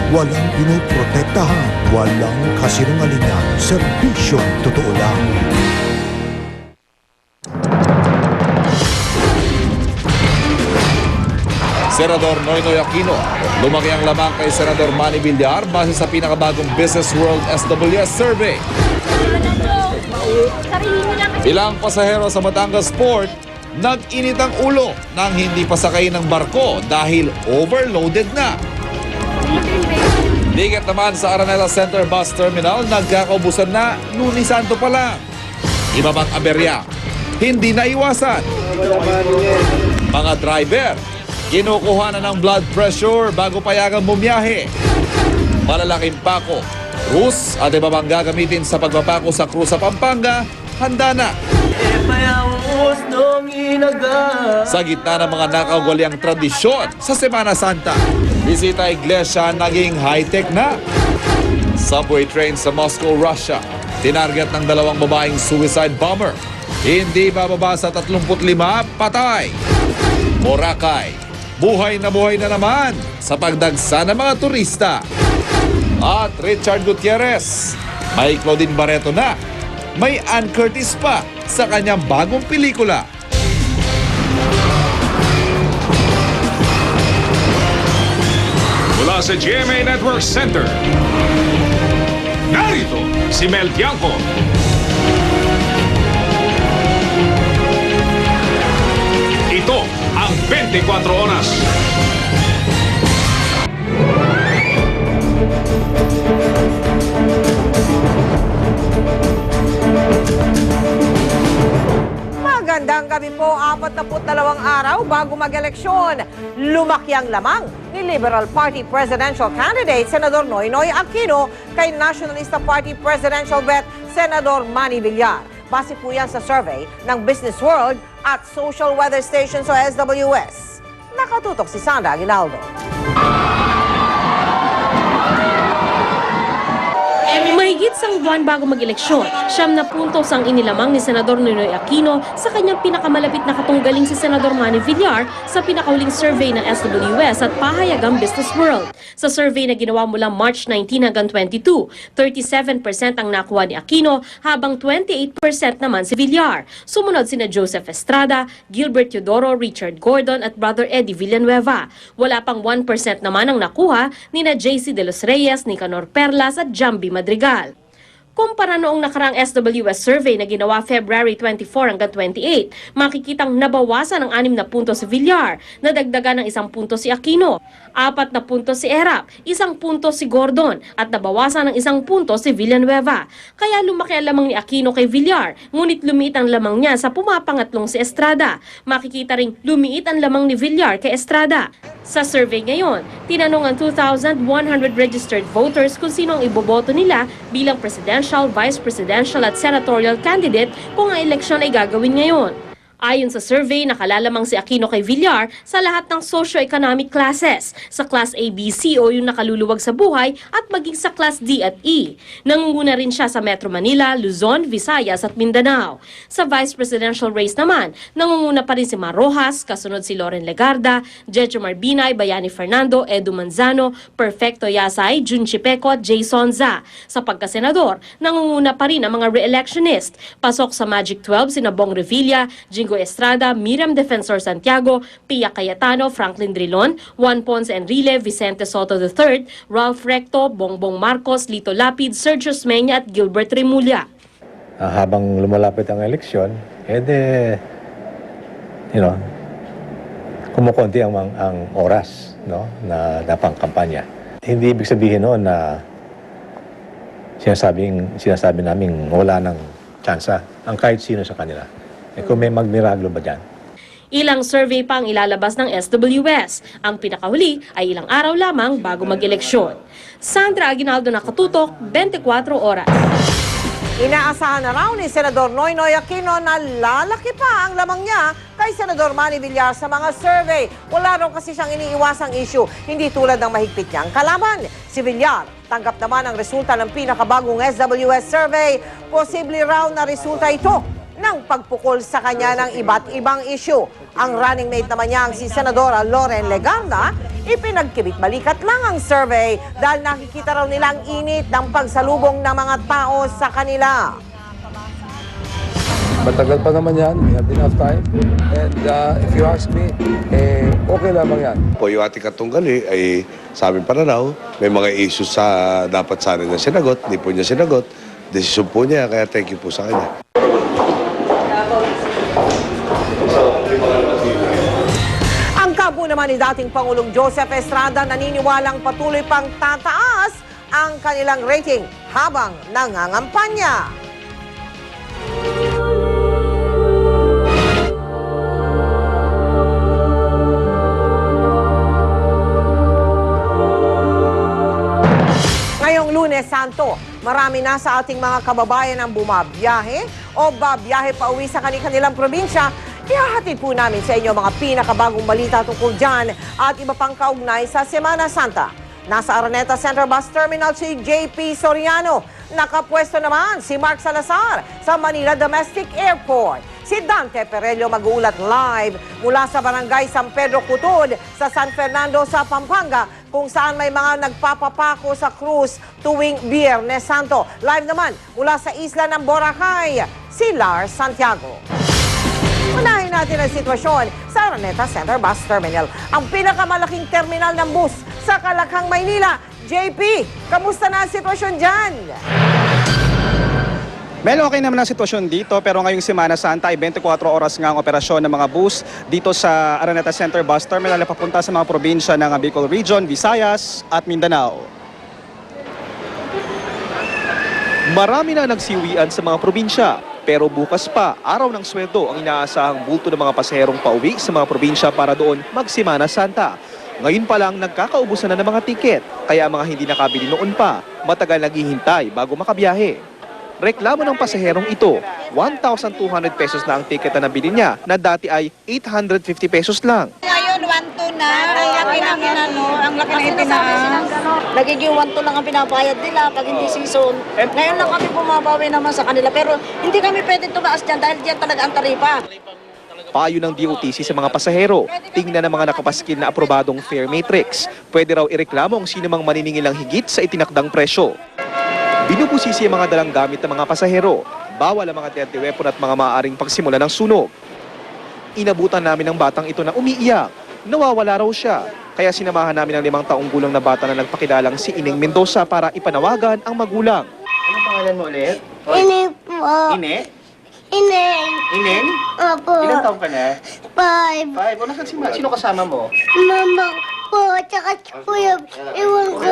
Walang pinoprotektahan, walang kasinungalingan, serbisyong totoo lang. Senador Noynoy Aquino, lumaki ang lamang kay Senador Manny Villar base sa pinakabagong Business World SWS survey. Ilang pasahero sa Batangas Port nag-init ang ulo nang hindi pasakay ng barko dahil overloaded na. Ligat naman sa Araneta Center Bus Terminal, nagkakaubusan na Lunes Santo pa lang. Iba pang aberya, hindi naiwasan. Mga driver, kinukuha na ng blood pressure bago payagang bumiyahe. Malalaking pako, krus at iba pang gagamitin sa pagpapako sa krus sa Pampanga, handa na. Sa gitna ng mga nakagwaliang tradisyon sa Semana Santa, bisita iglesia naging high-tech na. Subway train sa Moscow, Russia, tinarget ng 2 babaeng suicide bomber. Hindi bababa sa 35, patay. Boracay, buhay na naman sa pagdagsa ng mga turista. At Richard Gutierrez, may Claudine Barreto na, may Ann Curtis pa sa kanyang bagong pelikula. Mula sa GMA Network Center, narito si Mel Tiangco. Ito ang 24 Oras. Magandang gabi po, 42 araw bago mag-eleksyon. Lumaki ang lamang ni Liberal Party Presidential Candidate Senador Noynoy Aquino kay Nationalista Party Presidential Bet Senador Manny Villar. Base po yan sa survey ng Business World at Social Weather Station sa SWS. Nakatutok si Sandra Aguinaldo. Mahigit sang buwan bago mag-eleksyon, 9 puntos ang inilamang ni Senador Noynoy Aquino sa kanyang pinakamalapit na katunggaling si Senador Manny Villar sa pinakahuling survey ng SWS at pahayagang Business World. Sa survey na ginawa mula March 19 hanggang 22, 37% ang nakuha ni Aquino habang 28% naman si Villar. Sumunod sina Joseph Estrada, Gilbert Teodoro, Richard Gordon at Brother Eddie Villanueva. Wala pang 1% naman ang nakuha ni na JC De Los Reyes, Nicanor Perlas at Jambi Madrigal. Kumpara noong nakarang SWS survey na ginawa February 24 hanggang 28, makikitang nabawasan ng 6 na puntos si Villar, nadagdagan ng 1 punto si Aquino, 4 na puntos si Erap, 1 punto si Gordon, at nabawasan ng 1 punto si Villanueva. Kaya lumaki ang lamang ni Aquino kay Villar, ngunit lumiit ang lamang niya sa pumapangatlong si Estrada. Makikita ring lumiit ang lamang ni Villar kay Estrada. Sa survey ngayon, tinanong ang 2,100 registered voters kung sino ang iboboto nila bilang presidential, vice presidential at senatorial candidate kung ang eleksyon ay gagawin ngayon. Ayon sa survey, nakalalamang si Aquino kay Villar sa lahat ng socio-economic classes, sa Class A, B, C o yung nakaluluwag sa buhay at maging sa Class D at E. Nangunguna rin siya sa Metro Manila, Luzon, Visayas at Mindanao. Sa vice presidential race naman, nangunguna pa rin si Mar Rojas, kasunod si Loren Legarda, Jejo Marbinay, Bayani Fernando, Edu Manzano, Perfecto Yasay, Jun Chipeco at Jay Sonza. Sa pagkasenador, nangunguna pa rin ang mga re-electionist. Pasok sa Magic 12 sina Bong Revilla, Jingo Estrada, Miriam Defensor Santiago, Pia Cayetano, Franklin Drilon, Juan Ponce Enrile, Vicente Soto III, Ralph Recto, Bongbong Marcos, Lito Lapid, Sergio Smeña at Gilbert Remulla. Habang lumalapit ang eleksyon, kumukonti ang oras, no, na pangkampanya. Hindi ibig sabihin noon na sinasabi namin wala ng tsansa ang kahit sino sa kanila. Kung may magmiraglo ba dyan? Ilang survey pa ang ilalabas ng SWS. Ang pinakahuli ay ilang araw lamang bago mag-eleksyon. Sandra Aguinaldo, Nakatutok, 24 Oras. Inaasahan na raw ni Senador Noynoy Aquino na lalaki pa ang lamang niya kay Senador Manny Villar sa mga survey. Wala raw kasi siyang iniiwasang issue, hindi tulad ng mahigpit niyang kalaban. Si Villar, tanggap naman ang resulta ng pinakabagong SWS survey. Posible raw na resulta ito ng pagpukol sa kanya ng iba't ibang issue. Ang running mate naman niya, si Senadora Loren Legarda, ipinagkibit balikat lang ang survey dahil nakikita raw nila ang init ng pagsalubong ng mga tao sa kanila. Matagal pa naman yan. We have enough time. And if you ask me, okay lamang yan. Po yung ating katunggali ay sa aming pananaw, may mga issues sa dapat sana niya sinagot, hindi po niya sinagot. Desisyon po niya, kaya thank you po sa kanya. Ang kampo naman ni dating Pangulong Joseph Estrada naniniwalang patuloy pang tataas ang kanilang rating habang nangangampanya. Ngayong Lunes Santo, marami na sa ating mga kababayan ang bumabiyahe o babiyahe pa uwi sa kanilang probinsya. Ihahatid po namin sa inyo mga pinakabagong balita tungkol dyan at iba pang kaugnay sa Semana Santa. Nasa Araneta Center Bus Terminal si JP Soriano. Nakapwesto naman si Mark Salazar sa Manila Domestic Airport. Si Dante Perello mag-uulat live mula sa Barangay San Pedro Cutod sa San Fernando sa Pampanga kung saan may mga nagpapapako sa cruise tuwing Biyernes Santo. Live naman mula sa isla ng Boracay, si Lars Santiago. Unahin natin ang sitwasyon sa Araneta Center Bus Terminal, ang pinakamalaking terminal ng bus sa Kalakhang, Maynila. JP, kamusta na ang sitwasyon dyan? Mel, okay naman ang sitwasyon dito pero ngayong Semana Santa ay 24 oras nga ang operasyon ng mga bus dito sa Araneta Center Bus Terminal na papunta sa mga probinsya ng Bicol Region, Visayas at Mindanao. Marami na nagsiuwian sa mga probinsya pero bukas pa, araw ng sweldo ang inaasahang bulto ng mga pasaherong pauwi sa mga probinsya para doon mag-Semana Santa. Ngayon pa lang nagkakaubusan na ng mga tiket kaya ang mga hindi nakabili noon pa matagal naghihintay bago makabiyahe. Reklamo ng pasaherong ito, 1,200 pesos na ang tiket na nabili niya na dati ay 850 pesos lang. Ngayon, 1,200 na. Ang laki namin ang laki na ipinaas. Nagiging 1,200 lang ang pinabayad nila pag hindi season. Ngayon lang kami bumabawi naman sa kanila. Pero hindi kami pwedeng tumaas dyan dahil dyan talaga ang taripa. Payo ng DOTC sa mga pasahero, tingnan ang mga nakapaskil na aprobadong fare matrix. Pwede raw ireklamo ang sino mang maniningil ng higit sa itinakdang presyo. Binubusisi ang mga dalang gamit ng mga pasahero. Bawal ang mga deadly weapon at mga maaaring pagsimula ng sunog. Inabutan namin ang batang ito na umiiyak. Nawawala raw siya. Kaya sinamahan namin ang 5 taong gulang na bata na nagpakilalang si Ining Mendoza para ipanawagan ang magulang. Anong pangalan mo ulit? Ine po. Ine? Ine. Inen? Opo. Ilang taong ka na? 5. 5. O, nasan si Sino kasama mo? Mama po, tsaka si Kuya. Iwan ko.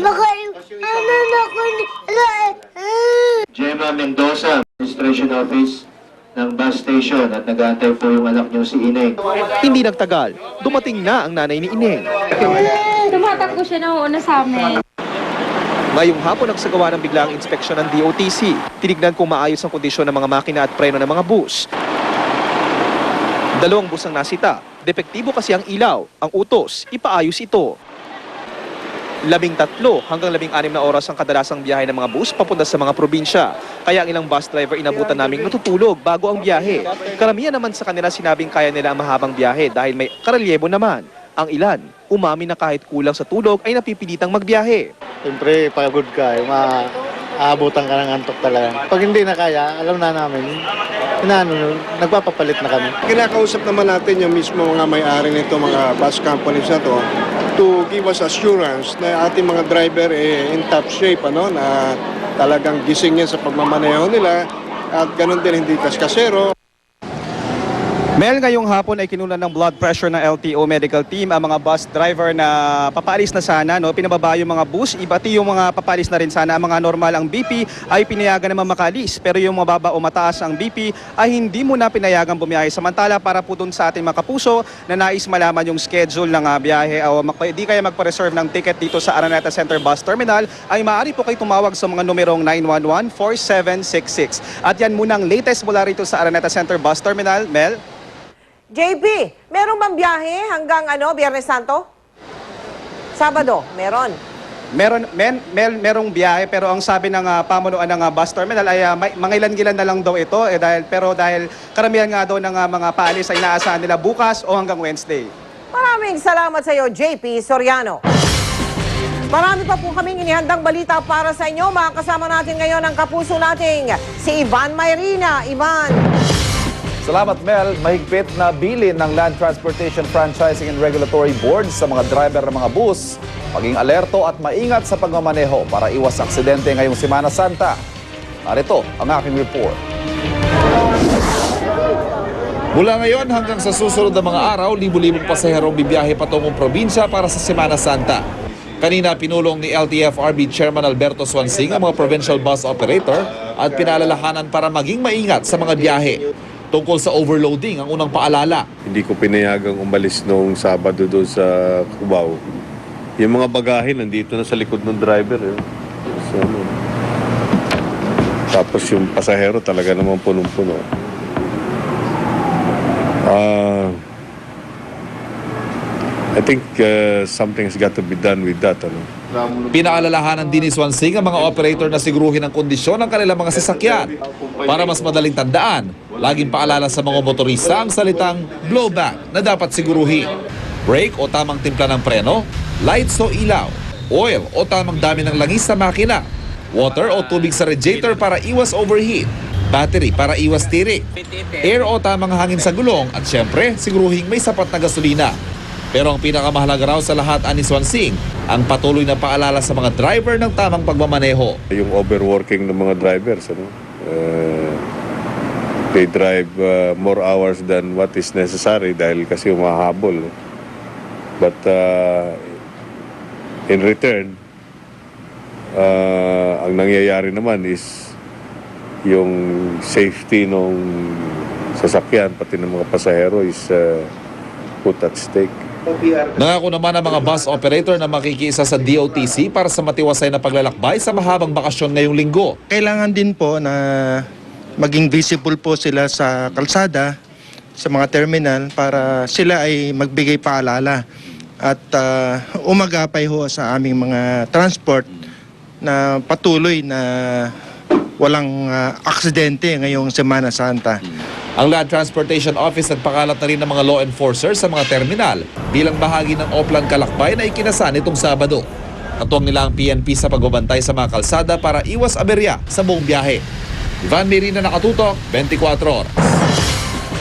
Baka, ano na ko nila. Gemma Mendoza, Administration Office ng bus station at nag-aantay po yung anak niyo si Ineng. Hindi nagtagal, dumating na ang nanay ni Ineng. Tumatakbo siya na una sa amin. Ngayong hapon nagsagawa ng biglang inspeksyon ng DOTC. Tinignan kung maayos ang kondisyon ng mga makina at preno ng mga bus. 2 bus ang nasita. Depektibo kasi ang ilaw. Ang utos, ipaayos ito. 13 hanggang 16 na oras ang kadalasang biyahe ng mga bus papunta sa mga probinsya. Kaya ang ilang bus driver inabutan naming natutulog bago ang biyahe. Karamihan naman sa kanila sinabing kaya nila ang mahabang biyahe dahil may karelyebo naman. Ang ilan, umamin na kahit kulang sa tulog ay napipilitang magbiyahe. Siyempre, pagod ka, aabutan ka ng antok talaga. Pag hindi na kaya, alam na namin, nagpapapalit na kami. Kinakausap naman natin yung mismo mga may-ari nito, mga bus companies na to give us assurance na ating mga driver in top shape, na talagang gising yan sa pagmamaneho nila at ganun din hindi kaskasero. Mel, ngayong hapon ay kinunan ng blood pressure ng LTO medical team ang mga bus driver na papalis na sana. Pinababa yung mga bus, ibati yung mga papalis na rin sana. Ang mga normal ang BP ay pinayagan naman makalis. Pero yung mababa o mataas ang BP ay hindi muna pinayagan bumiyahe. Samantala para po dun sa ating mga kapuso na nais malaman yung schedule ng biyahe o di kaya magpa-reserve ng ticket dito sa Araneta Center Bus Terminal ay maaari po kayo tumawag sa mga numerong 911-4766. At yan muna ang latest mula rito sa Araneta Center Bus Terminal. Mel? JP, meron bang biyahe hanggang Biyernes Santo? Sabado, meron. merong biyahe pero ang sabi ng pamunuan ng bus terminal ay mangilan-gilan na lang daw ito dahil karamihan nga daw ng mga paalis ay inaasahan nila bukas o hanggang Wednesday. Maraming salamat sa iyo, JP Soriano. Marami pa po kaming inihandang balita para sa inyo. Makakasama natin ngayon ang kapuso nating si Ivan Mayrina. Ivan. Salamat, Mel. Mahigpit na bilin ng Land Transportation Franchising and Regulatory Board sa mga driver ng mga bus. Maging alerto at maingat sa pagmamaneho para iwas aksidente ngayong Semana Santa. Narito ang aking report. Mula ngayon hanggang sa susunod na mga araw, libu-libong pasaherong bibiyahe patungong probinsya para sa Semana Santa. Kanina pinulong ni LTFRB Chairman Alberto Swansing ang mga provincial bus operator at pinaalalahanan para maging maingat sa mga biyahe. Tungkol sa overloading, ang unang paalala. Hindi ko pinayagang umalis noong Sabado doon sa Cubao. Yung mga bagahe nandito na sa likod ng driver. So, tapos yung pasahero talaga naman punong-puno. I think something's got to be done with that. Pinaalalahanan din ni Swansing ang mga operator na siguruhin ang kondisyon ng kanilang mga sasakyan. Para mas madaling tandaan, laging paalala sa mga motorista ang salitang blowback na dapat siguruhin. Brake o tamang timpla ng preno, lights o ilaw, oil o tamang dami ng langis sa makina, water o tubig sa radiator para iwas overheat, battery para iwas tirik, air o tamang hangin sa gulong at syempre siguruhin may sapat na gasolina. Pero ang pinakamahalaga raw sa lahat, ani Swansing, ang patuloy na paalala sa mga driver ng tamang pagmamaneho. Yung overworking ng mga drivers, they drive more hours than what is necessary dahil kasi umahabol. But in return, ang nangyayari naman is yung safety ng sasakyan pati ng mga pasahero is put at stake. Nangako naman ang mga bus operator na makikiisa sa DOTC para sa matiwasay na paglalakbay sa mahabang bakasyon ngayong linggo. Kailangan din po na maging visible po sila sa kalsada, sa mga terminal para sila ay magbigay paalala at umagapay ho sa aming mga transport na patuloy na walang aksidente ngayong Semana Santa. Ang Land Transportation Office nagpakalat na rin ng mga law enforcers sa mga terminal bilang bahagi ng Oplan Kalakbay na ikinasa nitong Sabado. Katuwang nila ang PNP sa pagbabantay sa mga kalsada para iwas aberya sa buong biyahe. Ivan Mayrina, nakatutok, 24 oras.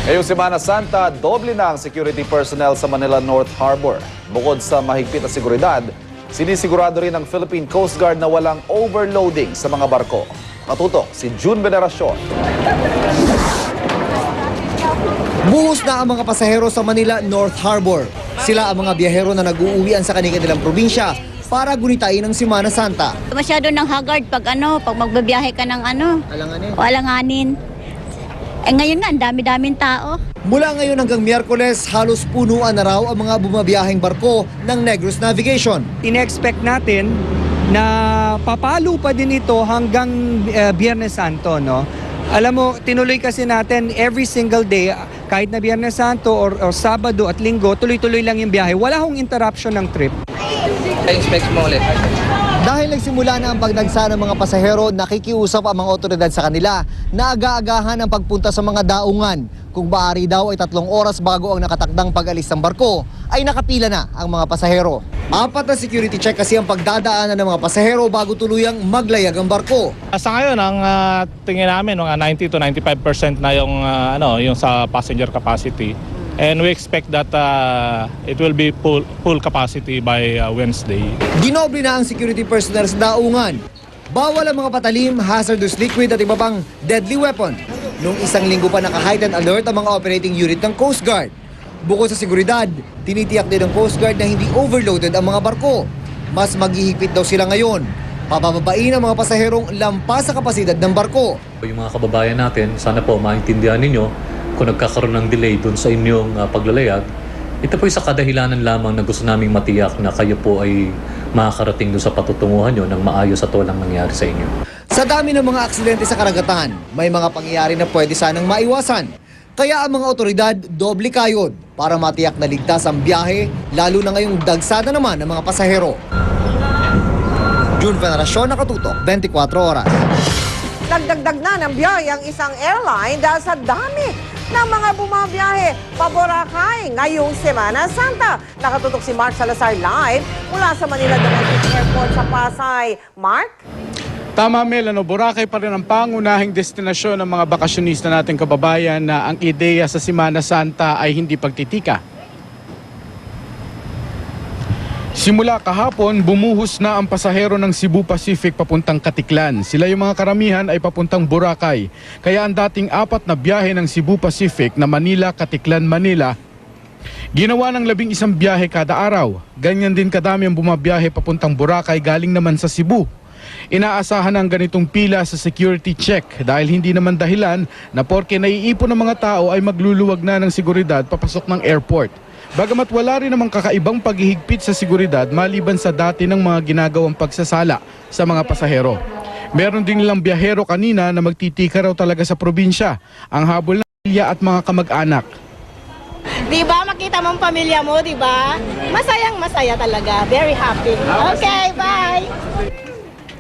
Ngayong Semana Santa, doble na ang security personnel sa Manila North Harbor. Bukod sa mahigpit na seguridad, sinisigurado rin ng Philippine Coast Guard na walang overloading sa mga barko. Nakatutok si June Veneracion. Buhos na ang mga pasahero sa Manila North Harbor. Sila ang mga biyahero na nag-uuwian sa kanilang probinsya para gunitain ang Semana Santa. Masyado ng haggard pag magbabiyahe ka ng alanganin. Ngayon nga, ang dami-daming tao. Mula ngayon hanggang Miyerkules, halos punuan na raw ang mga bumabiyaheng barko ng Negros Navigation. Ine-expect natin na papalo pa din ito hanggang Biyernes Santo, no? Alam mo, tinuloy kasi natin every single day, kahit na Biyernes Santo or Sabado at Linggo, tuloy-tuloy lang yung biyahe. Wala hong interruption ng trip. Expect mo ulit. Dahil nagsimula na ang pagdagsa ng mga pasahero, nakikiusap ang mga otoridad sa kanila na aga-agahan ang pagpunta sa mga daungan. Kung maaari daw ay 3 oras bago ang nakatakdang pag-alis ng barko, ay nakapila na ang mga pasahero. 4 na security check kasi ang pagdadaanan ng mga pasahero bago tuluyang maglayag ang barko. Sa ngayon, ang tingin namin, mga 90 to 95% na yung sa passenger capacity. And we expect that it will be full capacity by Wednesday. Dinoble na ang security personnel sa daungan. Bawal ang mga patalim, hazardous liquid at iba pang deadly weapon. Noong 1 linggo pa naka-heightened alert ang mga operating unit ng Coast Guard. Bukod sa seguridad, tinitiyak din ng Coast Guard na hindi overloaded ang mga barko. Mas maghihigpit daw sila ngayon. Papababain ang mga pasaherong lampas sa kapasidad ng barko. Yung mga kababayan natin, sana po maintindihan ninyo kung nagkakaroon ng delay doon sa inyong paglalayag. Ito po sa kadahilanan lamang na gusto naming matiyak na kayo po ay makakarating doon sa patutunguhan nyo ng maayos at walang nangyari sa inyo. Sa dami ng mga aksidente sa karagatan, may mga pangyayari na pwede sanang maiwasan. Kaya ang mga otoridad doble kayod para matiyak na ligtas ang biyahe, lalo na ngayong dagsada naman ng mga pasahero. June Veneracion, Nakatutok, 24 Oras. Nagdagdag na ng biyahe ang isang airline dahil sa dami ng mga bumabiyahe pa Boracay ngayong Semana Santa. Nakatutok si Mark Salazar live mula sa Manila Domestic Airport sa Pasay. Mark? Tama, Mel, Boracay pa rin ang pangunahing destinasyon ng mga bakasyonista nating kababayan na ang ideya sa Semana Santa ay hindi pagtitika. Simula kahapon, bumuhos na ang pasahero ng Cebu Pacific papuntang Katiklan. Sila yung mga karamihan ay papuntang Boracay. Kaya ang dating 4 na biyahe ng Cebu Pacific na Manila, Katiklan, Manila, ginawa ng 11 biyahe kada araw. Ganyan din kadami ang bumabiyahe papuntang Boracay galing naman sa Cebu. Inaasahan ang ganitong pila sa security check dahil hindi naman dahilan na porke naiipon ng mga tao ay magluluwag na ng seguridad papasok ng airport. Bagamat wala rin namang kakaibang paghihigpit sa seguridad maliban sa dati ng mga ginagawang pagsasala sa mga pasahero. Meron din nilang biyahero kanina na magtitika raw talaga sa probinsya, ang habol ng pamilya at mga kamag-anak. Diba, makita mong pamilya mo, diba? Masayang-masaya talaga. Very happy. Okay, bye!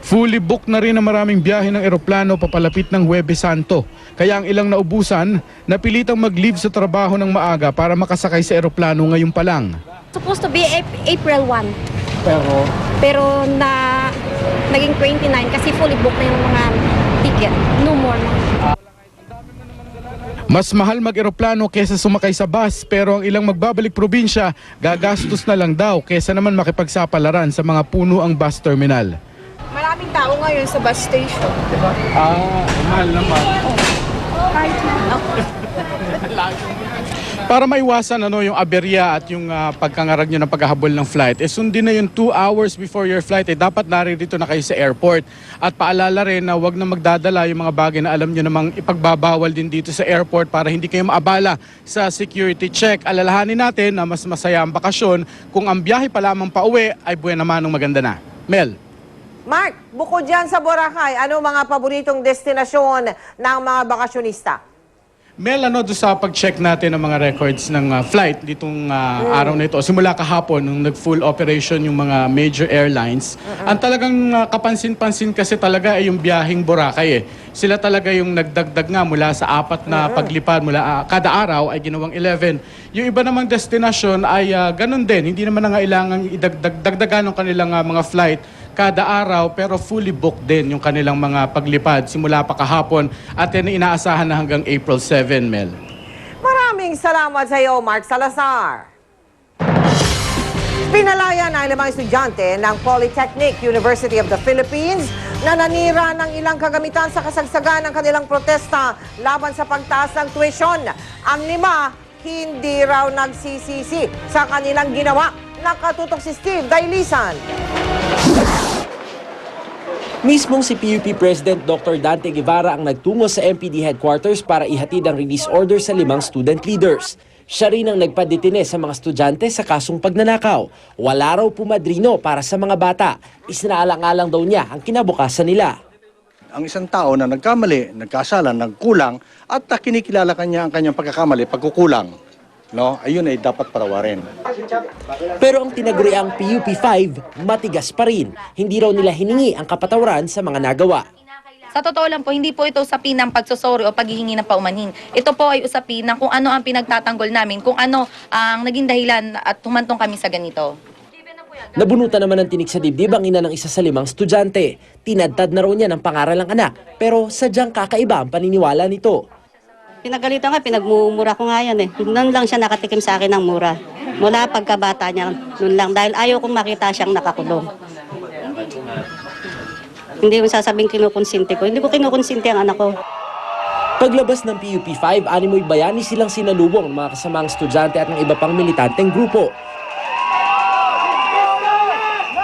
Fully booked na rin ang maraming biyahe ng eroplano papalapit ng Huwebes Santo. Kaya ang ilang naubusan, napilitang mag-leave sa trabaho ng maaga para makasakay sa eroplano ngayon pa lang. Supposed to be April 1. Pero Naging 29 kasi fully booked na yung mga ticket. No more na. mas mahal mag-eroplano kesa sumakay sa bus, pero ang ilang magbabalik probinsya, gagastos na lang daw kesa naman makipagsapalaran sa mga puno ang bus terminal. Maraming tao ngayon sa bus station. Mahal naman. Para maiwasan yung aberya at yung pagkangarag nyo ng paghahabol ng flight, sundin na yung 2 hours before your flight, dapat naririto na kayo sa airport. At paalala rin na wag na magdadala yung mga bagay na alam nyo namang ipagbabawal din dito sa airport para hindi kayo maabala sa security check. Alalahanin natin na mas masaya ang bakasyon kung ang biyahe pa lamang pauwi ay buwan naman ng maganda na. Mel? Mark, bukod dyan sa Boracay, ano mga paboritong destinasyon ng mga bakasyonista? Mel, doon sa pag-check natin ng mga records ng flight ditong araw na ito, simula kahapon nung nag-full operation yung mga major airlines, ang talagang kapansin-pansin kasi talaga ay yung biyaheng Boracay. Sila talaga yung nagdagdag nga mula sa 4 na paglipad mula kada araw ay ginawang 11. Yung iba namang destinasyon ay ganun din, hindi naman nangailangang idagdagan ng kanilang mga flight kada araw, pero fully booked din yung kanilang mga paglipad simula pa kahapon at yan inaasahan na hanggang April 7, Mel. Maraming salamat sa iyo, Mark Salazar. Pinalaya na 5 estudyante ng Polytechnic University of the Philippines na nanira ng ilang kagamitan sa kasagsagan ng kanilang protesta laban sa pagtaas ng tuition. Ang 5, hindi raw nagsisisi sa kanilang ginawa. Nakatutok si Steve Dailisan. Mismong si PUP President Dr. Dante Guevara ang nagtungo sa MPD headquarters para ihatid ang release order sa 5 student leaders. Siya rin ang nagpadetine sa mga estudyante sa kasong pagnanakaw. Wala raw pumadrino para sa mga bata. Isinaalang-alang daw niya ang kinabukasan nila. Ang isang tao na nagkamali, nagkasala, nagkulang at kinikilala kanya ang kanyang pagkakamali, pagkukulang. No, ayun ay dapat parawarin. Pero ang tinaguriang PUP5, matigas pa rin. Hindi raw nila hiningi ang kapatawaran sa mga nagawa. Sa totoo lang po, hindi po ito usapin ng pagsusori o paghihingi ng paumanhin. Ito po ay usapin ng kung ano ang pinagtatanggol namin, kung ano ang naging dahilan at humantong kami sa ganito. Nabunutan naman ng tinik sa dibdib ang ina ng isa sa 5 estudyante. Tinadtad na raw niya ng pangaral ng anak, pero sadyang kakaiba ang paniniwala nito. Pinagalitan nga, pinagmumura ko nga yan eh. Noon lang siya nakatikim sa akin ng mura. Mula pagkabata niya, noon lang. Dahil ayaw kong makita siyang nakakulong. Hindi mo sasabing kinukonsinti ko. Hindi ko kinukonsinti ang anak ko. Paglabas ng PUP5, 6 bayani silang sinalubong ng mga kasamang estudyante at ng iba pang militanteng grupo.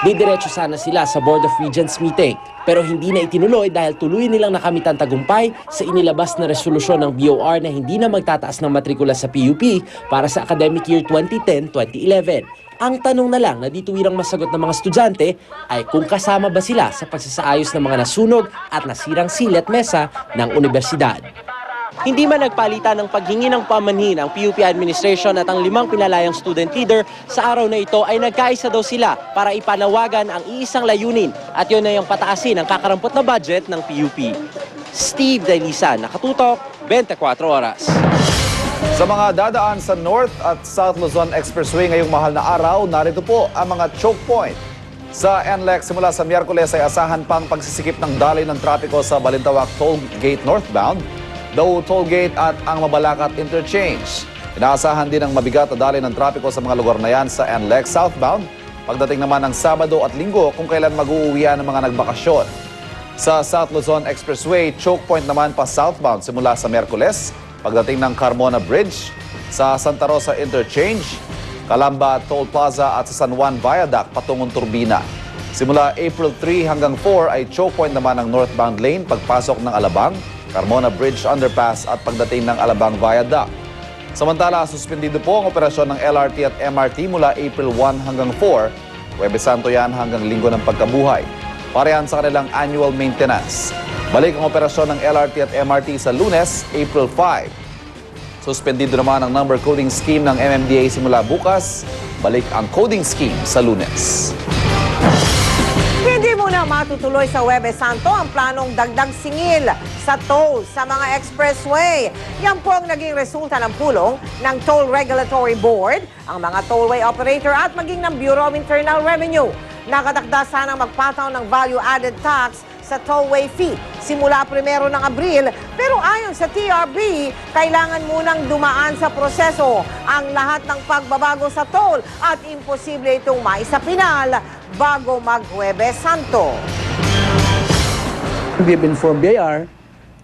Didiretso sana sila sa Board of Regents meeting, pero hindi na itinuloy dahil tuloy nilang nakamit ang tagumpay sa inilabas na resolusyon ng BOR na hindi na magtataas ng matrikula sa PUP para sa academic year 2010-2011. Ang tanong na lang na di tuwirang masagot ng mga estudyante ay kung kasama ba sila sa pagsasaayos ng mga nasunog at nasirang silya at mesa ng universidad. Hindi man nagpalitan ng paghingi ng pamanhin ang PUP administration at ang 5 pinalayang student leader, sa araw na ito ay nagkaisa daw sila para ipanawagan ang iisang layunin at yun ay ang pataasin ang kakarampot na budget ng PUP. Steve Dailisa, Nakatutok, 24 Oras. Sa mga dadaan sa North at South Luzon Expressway ngayong mahal na araw, narito po ang mga choke point. Sa NLEX, simula sa Miyerkules ay asahan pang pagsisikip ng daloy ng trapiko sa Balintawak Toll Gate northbound, Daw Toll Gate at ang Mabalacat Interchange. Inaasahan din ang mabigat na daloy ng trapiko sa mga lugar na yan sa NLEX southbound, pagdating naman ng Sabado at Linggo kung kailan mag-uuwian ng mga nagbakasyon. Sa South Luzon Expressway, choke point naman pa southbound simula sa Miyerkules, pagdating ng Carmona Bridge, sa Santa Rosa Interchange, Calamba Toll Plaza at sa San Juan Viaduct patungong Turbina. Simula April 3 hanggang 4 ay choke point naman ang northbound lane pagpasok ng Alabang, Carmona Bridge Underpass at pagdating ng Alabang Viaduct. Samantala, suspendido po ang operasyon ng LRT at MRT mula April 1 hanggang 4, Huwebes Santo yan hanggang Linggo ng Pagkabuhay. Parehan sa kanilang annual maintenance. Balik ang operasyon ng LRT at MRT sa Lunes, April 5. Suspendido naman ang number coding scheme ng MMDA simula bukas. Balik ang coding scheme sa Lunes. Hindi muna matutuloy sa Huwebes Santo ang planong dagdag singil sa toll sa mga expressway. Yan po ang naging resulta ng pulong ng Toll Regulatory Board, ang mga tollway operator at maging ng Bureau of Internal Revenue. Nakatakda sanang magpataw ng value-added tax sa tollway fee simula 1 ng Abril, pero ayon sa TRB, kailangan munang dumaan sa proseso ang lahat ng pagbabago sa toll at imposible itong maisapinal bago mag-Huwebes Santo. We have informed BIR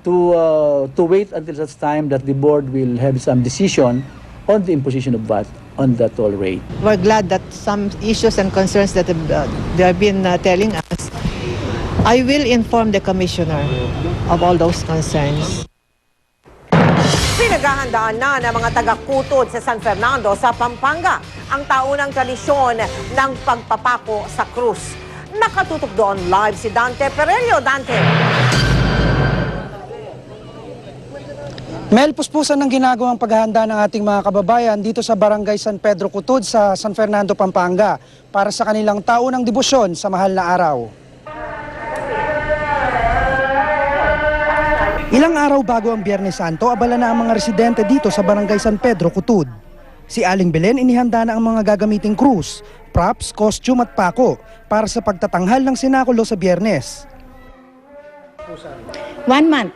to wait until such time that the board will have some decision on the imposition of VAT on the toll rate. We're glad that some issues and concerns that they have been telling us, I will inform the commissioner of all those concerns. Pinaghahandaan na ng mga taga-Kutod sa San Fernando sa Pampanga ang taunang tradisyon ng pagpapako sa krus. Nakatutok doon live si Dante Perelio. Dante. Mel, puspusan ng ginagawang paghahanda ng ating mga kababayan dito sa Barangay San Pedro Kutod sa San Fernando, Pampanga para sa kanilang taunang debosyon sa mahal na araw. Ilang araw bago ang Biyernes Santo, abala na ang mga residente dito sa Barangay San Pedro Kutod. Si Aling Belen inihanda na ang mga gagamiting krus, props, costume at pako para sa pagtatanghal ng sinakulo sa Biyernes. 1 month.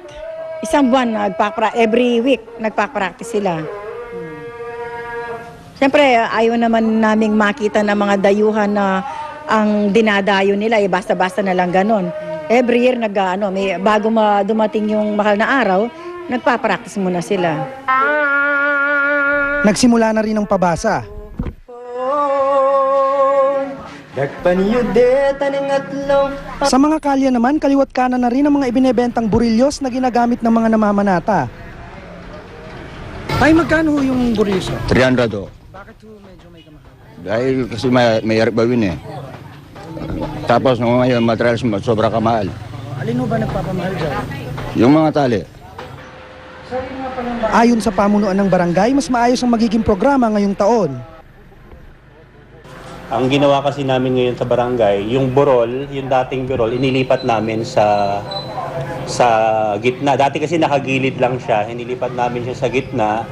Isang buwan, every week nagpa-practice sila. Siyempre, ayaw naman naming makita ng mga dayuhan na ang dinadayo nila, basta-basta na lang ganon. Every year, bago dumating yung mahal na araw, nagpa-practice muna sila. Nagsimula na rin ang pabasa. Sa mga kalye naman, kaliwat kanan na rin ang mga ibinebentang burilyos na ginagamit ng mga namamanata. Ay, magkano yung burilyos? 300 do. Bakit medyo may kamahal? Dahil kasi may yarip bawin eh. Tapos nung ngayon, materials sobra kamahal. Alin ba nagpapamahal dyan? Yung mga tali. Ayon sa pamunuan ng barangay, mas maayos ang magiging programa ngayong taon. Ang ginawa kasi namin ngayon sa barangay, yung burol, yung dating burol, inilipat namin sa gitna. Dati kasi nakagilid lang siya, inilipat namin siya sa gitna.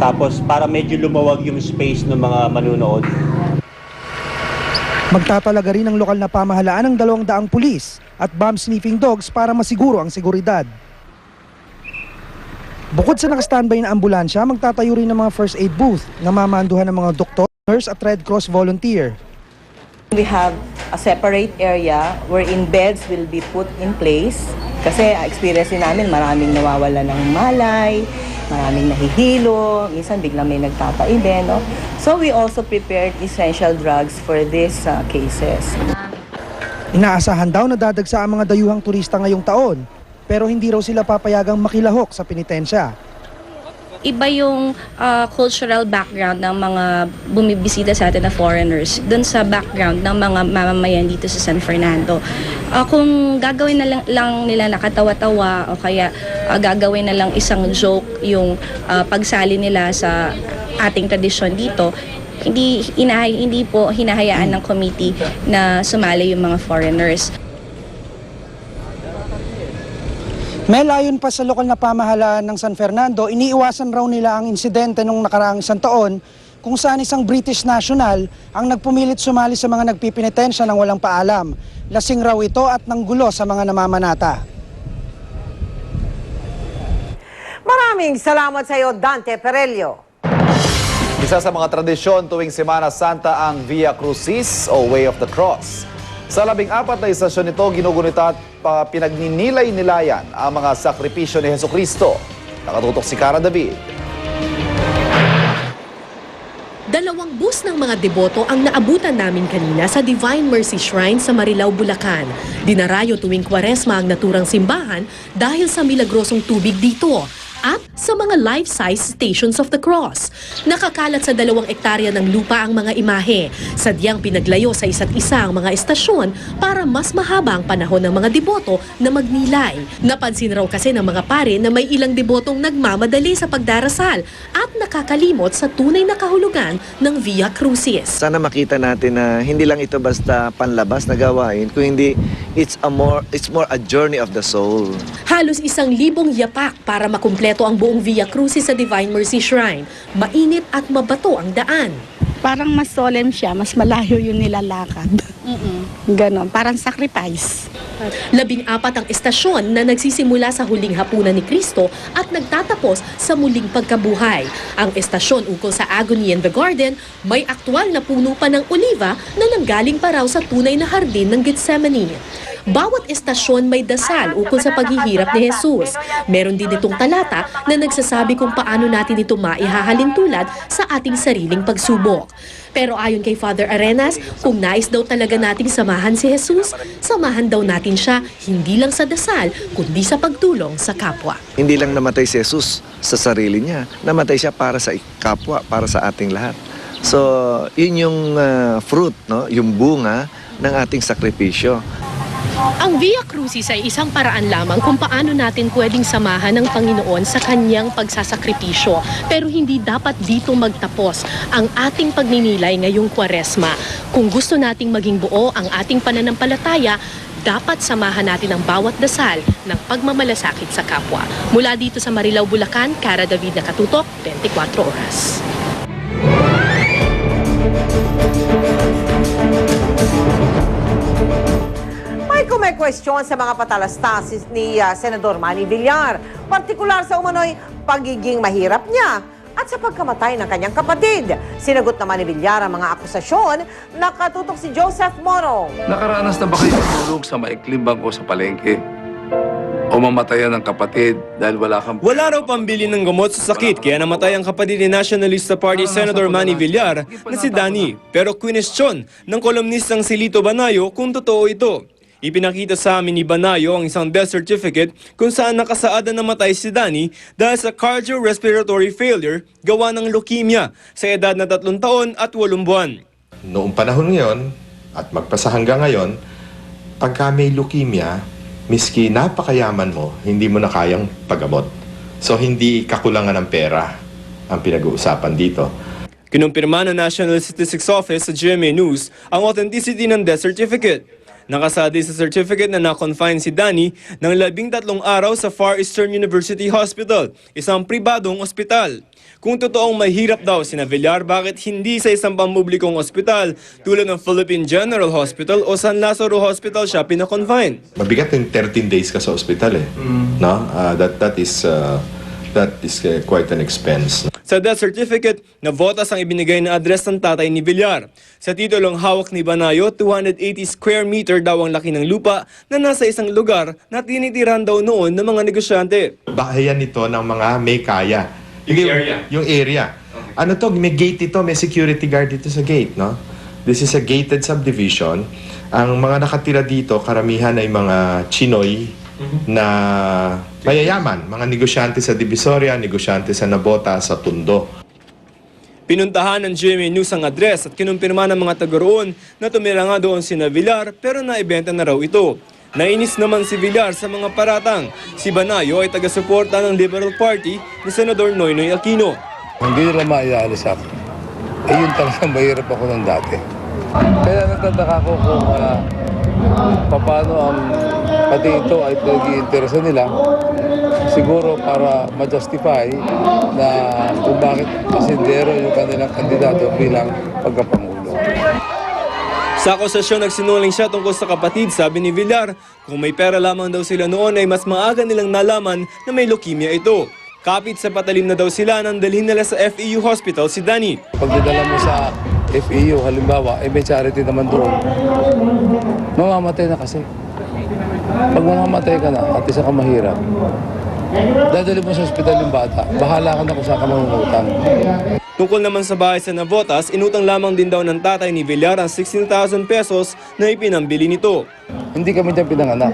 Tapos para medyo lumawag yung space ng mga manunood. Magtatalaga rin ang lokal na pamahalaan ng 200 pulis at bomb sniffing dogs para masiguro ang seguridad. Bukod sa naka-standby na ambulansya, magtatayo rin ng mga first aid booth na mamanduhan ng mga doktor, nurse at Red Cross volunteer. We have a separate area wherein beds will be put in place kasi experience namin maraming nawawala ng malay, maraming nahihilo, minsan biglang may nagtataibe, no? So we also prepared essential drugs for these cases. Inaasahan daw na dadagsa ang mga dayuhang turista ngayong taon, pero hindi raw sila papayagang makilahok sa penitensya. iba yung cultural background ng mga bumibisita sa atin na foreigners dun sa background ng mga mamamayan dito sa San Fernando. Kung gagawin na lang nila nakatawa-tawa o kaya gagawin na lang isang joke yung pagsali nila sa ating tradisyon dito, hindi po hinahayaan ng committee na sumali yung mga foreigners. Mel, ayon pa sa lokal na pamahalaan ng San Fernando, iniiwasan raw nila ang insidente nung nakaraang isang taon kung saan isang British national ang nagpumilit sumali sa mga nagpipinitensya ng walang paalam. Lasing raw ito at nanggulo sa mga namamanata. Maraming salamat sa iyo, Dante Perello. Isa sa mga tradisyon tuwing Semana Santa ang Via Crucis o Way of the Cross. Sa 14 na istasyon nito, ginugunita at pinagninilay-nilayan ang mga sakripisyo ni Jesucristo. Nakatutok si Cara David. 2 bus ng mga deboto ang naabutan namin kanina sa Divine Mercy Shrine sa Marilao, Bulacan. Dinarayo tuwing Kwaresma ang naturang simbahan dahil sa milagrosong tubig dito at sa mga life-size Stations of the Cross. Nakakalat sa 2 ektarya ng lupa ang mga imahe. Sadyang pinaglayo sa isa't isa ang mga estasyon para mas mahaba ang panahon ng mga deboto na magnilay. Napansin raw kasi ng mga pare na may ilang debotong nagmamadali sa pagdarasal at nakakalimot sa tunay na kahulugan ng Via Crucis. Sana makita natin na hindi lang ito basta panlabas na gawain, kundi it's more a journey of the soul. Halos 1,000 yapak para makumpleto ang buong Via Crucis sa Divine Mercy Shrine. Mainit at mabato ang daan. Parang mas solemn siya, mas malayo yung nilalakad. Ganon, parang sacrifice. 14 ang estasyon na nagsisimula sa huling hapunan ni Kristo at nagtatapos sa muling pagkabuhay. Ang estasyon ukol sa agony in the garden, may aktwal na puno pa ng oliva na nanggaling pa raw sa tunay na hardin ng Gethsemane. Bawat estasyon may dasal ukol sa paghihirap ni Jesus. Meron din itong talata na nagsasabi kung paano natin ito maihahalin tulad sa ating sariling pagsubok. Pero ayon kay Father Arenas, kung nais daw talaga nating samahan si Jesus, samahan daw natin siya hindi lang sa dasal, kundi sa pagtulong sa kapwa. Hindi lang namatay si Jesus sa sarili niya, namatay siya para sa kapwa, para sa ating lahat. So, yun yung fruit, no? Yung bunga ng ating sakripisyo. Ang Via Crucis ay isang paraan lamang kung paano natin pwedeng samahan ng Panginoon sa kanyang pagsasakripisyo. Pero hindi dapat dito magtapos ang ating pagninilay ngayong Kwaresma. Kung gusto nating maging buo ang ating pananampalataya, dapat samahan natin ang bawat dasal ng pagmamalasakit sa kapwa. Mula dito sa Marilao, Bulacan, Cara David nakatutok, 24 oras. Kung may question sa mga patalastas ni Senador Manny Villar, partikular sa umano'y pagiging mahirap niya at sa pagkamatay ng kanyang kapatid. Sinagot naman ni Villar ang mga akusasyon, nakatutok si Joseph Moro. Nakaranas na ba kayo tulog sa maikling bangko sa palengke? O mamatayan ng kapatid dahil wala kang... Wala raw pambili ng gamot sa sakit kaya namatay ang kapatid ni Nationalista Party Senator Manny Villar na si Danny. Pero kwestiyon ng kolumnistang si Lito Banayo kung totoo ito. Ipinakita sa amin ni Banayo ang isang death certificate kung saan nakasaad na namatay si Danny dahil sa cardiorespiratory failure gawa ng leukemia sa edad na 3 taon at 8 buwan. Noong panahon ngayon at magpasa hanggang ngayon, pagka may leukemia, miski napakayaman mo, hindi mo na kayang paggamot. So hindi kakulangan ng pera ang pinag-uusapan dito. Kinumpirma ng National Statistics Office sa GMA News ang authenticity ng death certificate. Nakasadi sa certificate na na-confine si Danny ng 13 araw sa Far Eastern University Hospital, isang pribadong ospital. Kung totoong mahirap daw sina Villar, bakit hindi sa isang pampublikong ospital tulad ng Philippine General Hospital o San Lazaro Hospital siya pina-confine? Mabigat yung 13 days ka sa ospital eh. No? That is quite an expense. Sa death certificate, navotas ang ibinigay na address ng tatay ni Villar. Sa titulong hawak ni Banayo, 280 square meter daw ang laki ng lupa na nasa isang lugar na tinitiran daw noon ng mga negosyante. Bahayan ito ng mga may kaya. Yung area. Okay. Ano to? May gate ito, may security guard dito sa gate, no? This is a gated subdivision. Ang mga nakatira dito, karamihan ay mga Chinoy na mayayaman, mga negosyante sa Divisoria, negosyante sa Nabota, sa Tondo. Pinuntahan ng GMA News ang address at kinumpirma ng mga taga roon na tumira nga doon si Villar pero naibenta na raw ito. Nainis naman si Villar sa mga paratang. Si Banayo ay taga-suporta ng Liberal Party ni Senador Noynoy Aquino. Hindi nila maialis ako. Ayun talaga mahirap ako ng dati. Kaya nagtataka ko kung paano ang pati ito ay pinag-iinteresan nila. Siguro para ma-justify na kung bakit asindero yung kanilang kandidato bilang pagkapangulo. Sa akusasyon, nagsinungaling siya tungkol sa kapatid. Sabi ni Villar, kung may pera lamang daw sila noon ay mas maaga nilang nalaman na may leukemia ito. Kapit sa patalim na daw sila nang dalhin nila sa FEU Hospital si Danny. Pag dinala mo sa FEU, halimbawa, may charity naman doon, mamamatay na kasi. Pag mamamatay ka na at isa ka mahirap, dadali mo sa ospital yung bata, bahala ka na kung saan ka mangungutang. Tungkol naman sa bahay sa Navotas, inutang lamang din daw ng tatay ni Villar ang 16,000 pesos na ipinambili nito. Hindi kami dyan pinanganak.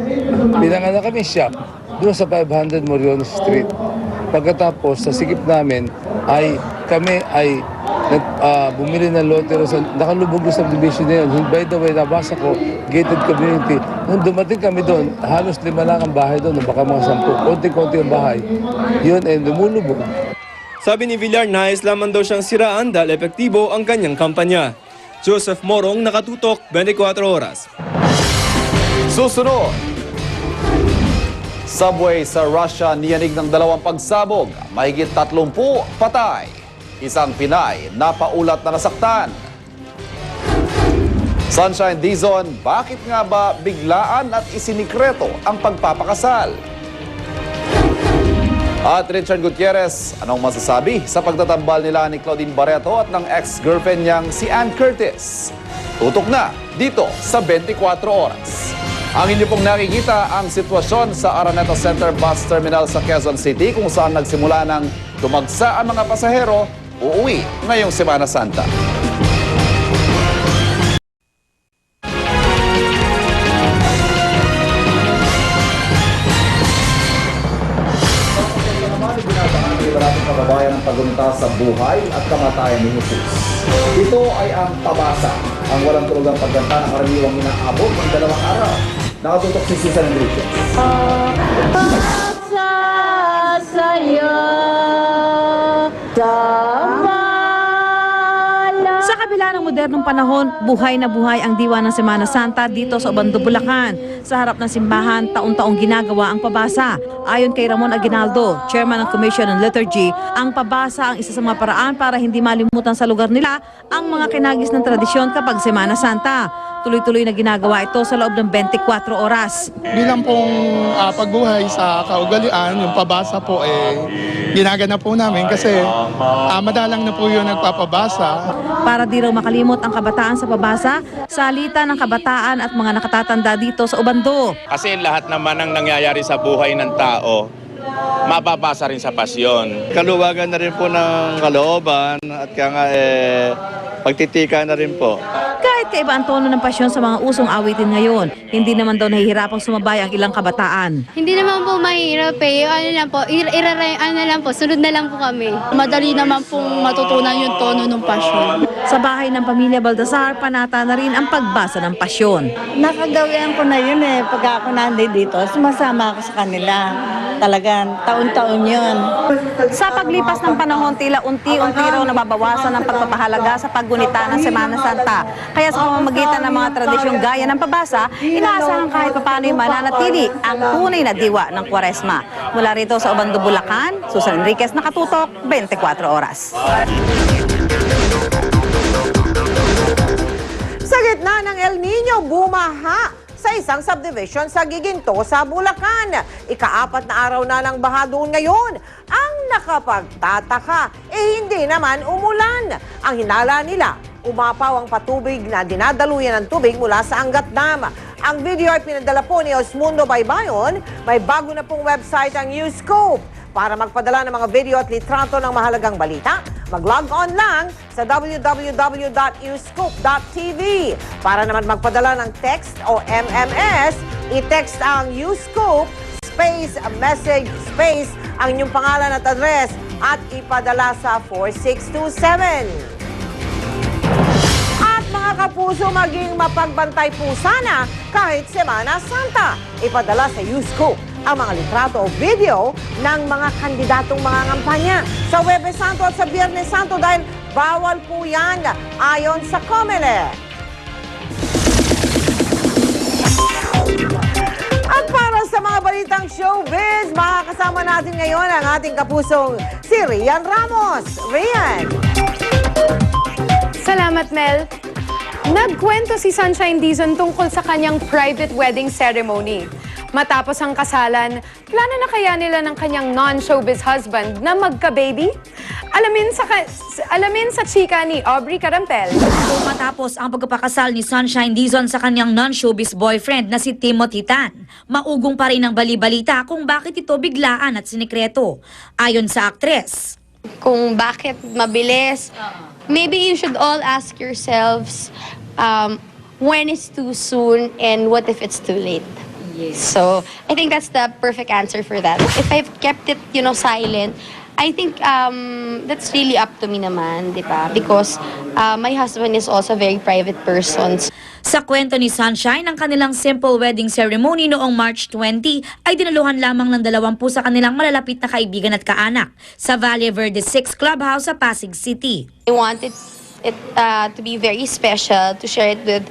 Pinanganak kami shop doon sa 500 Morion Street. Pagkatapos, sa sikip namin, kami ay bumili ng lotero sa nakalubog yung subdivision na yun. By the way, nabasa ko, gated community. Nung dumating kami doon, halos 5 lang ang bahay doon, baka mga 10. Konti-konti ang bahay. Yun ay lumulubog. Sabi ni Villar, nais lamang daw siyang siraan dahil epektibo ang kanyang kampanya. Joseph Morong, Nakatutok, 24 Oras. Susunod, subway sa Russia niyanig ng 2 pagsabog, mahigit 30 patay. Isang Pinay napaulat na nasaktan. Sunshine Dizon, bakit nga ba biglaan at isinikreto ang pagpapakasal? At Richard Gutierrez, anong masasabi sa pagtatambal nila ni Claudine Barreto at ng ex-girlfriend niyang si Ann Curtis? Tutok na dito sa 24 Oras. Ang inyo pong nakikita ang sitwasyon sa Araneta Center Bus Terminal sa Quezon City kung saan nagsimula ng dumagsa ang mga pasahero uuwi ngayong Semana Santa. Kababayan ng pagunta sa buhay at kamatayan ni Jesus. Ito ay ang pabasa, ang walang tulugang pagganta ng karaniwang inaabot ng 2 araw. Nakatutok si Susan Enriquez. Pabasa sa'yo, sa kabila ng modernong panahon, buhay na buhay ang diwa ng Semana Santa dito sa Obando, Bulacan. Sa harap ng simbahan, taon-taong ginagawa ang pabasa. Ayon kay Ramon Aguinaldo, Chairman ng Commission on Liturgy, ang pabasa ang isa sa mga paraan para hindi malimutan sa lugar nila ang mga kinagis ng tradisyon kapag Semana Santa. Tuloy-tuloy na ginagawa ito sa loob ng 24 oras. Bilang pong pagbuhay sa kaugalian, yung pabasa po ginaganap po namin kasi madalang na po yung nagpapabasa. Para di raw makalimot ang kabataan sa pabasa, salita ng kabataan at mga nakatatanda dito sa Obando. Kasi lahat naman ang nangyayari sa buhay ng tao, mapapasa rin sa pasyon. Kaluwagan na rin po ng kalooban at kaya nga pagtitika na rin po. Kahit kaiba ang tono ng pasyon sa mga usong awitin ngayon, hindi naman daw nahihirapang sumabay ang ilang kabataan. Hindi naman po mahirap ano lang po, sunod na lang po kami. Madali naman pong matutunan yung tono ng pasyon. Sa bahay ng pamilya Baltasar, panata na rin ang pagbasa ng pasyon. Nakagawian ko na yun pag ako nandito, sumasama ako sa kanila. Talagang taon-taon yun. Sa paglipas ng panahon, tila unti-unti raw nababawasan ang pagpapahalaga sa paggunita ng Semana Santa. Kaya sa pamamagitan ng mga tradisyong gaya ng pabasa, inaasahan kahit paano'y mananatili ang tunay na diwa ng Kwaresma. Mula rito sa Obando, Bulacan, Susan Enriquez, Nakatutok, 24 Oras. Sa gitna ng El Nino, bumaha sa isang subdivision sa Giginto sa Bulacan. Ika-4 na araw na ng baha doon ngayon. Ang nakapagtataka, hindi naman umulan. Ang hinala nila, umapaw ang patubig na dinadaluyan ng tubig mula sa Angat Dam. Ang video ay pinadala po ni Osmundo Baybayon. May bago na pong website ang Newscope. Para magpadala ng mga video at litrato ng mahalagang balita, mag-log on lang sa www.newscope.tv. Para naman magpadala ng text o MMS, i-text ang Newscope space, message, space, ang inyong pangalan at address at ipadala sa 4627. At mga kapuso, maging mapagbantay po sana kahit Semana Santa. Ipadala sa Yusco ang mga litrato o video ng mga kandidatong mga ngampanya sa Huwebes Santo at sa Biyernes Santo dahil bawal po yan ayon sa COMELEC. At para sa mga balitang showbiz, makakasama natin ngayon ang ating kapusong si Rian Ramos. Rian! Salamat, Mel. Nagkwento si Sunshine Dizon tungkol sa kanyang private wedding ceremony. Matapos ang kasalan, plano na kaya nila ng kanyang non-showbiz husband na magka-baby? Alamin sa chika ni Aubrey Carampel. Matapos ang pagpapakasal ni Sunshine Dizon sa kanyang non-showbiz boyfriend na si Timothy Tan, maugong pa rin ang bali-balita kung bakit ito biglaan at sinikreto. Ayon sa aktres, Kung bakit mabilis, maybe you should all ask yourselves when is too soon and what if it's too late. So I think that's the perfect answer for that. If I've kept it, silent, I think that's really up to me naman, di ba? Because my husband is also a very private person. sa kwento ni Sunshine, ang kanilang simple wedding ceremony noong March 20 ay dinaluhan lamang ng 20 sa kanilang malalapit na kaibigan at kaanak sa Valle Verde 6 Clubhouse sa Pasig City. I wanted it to be very special, to share it with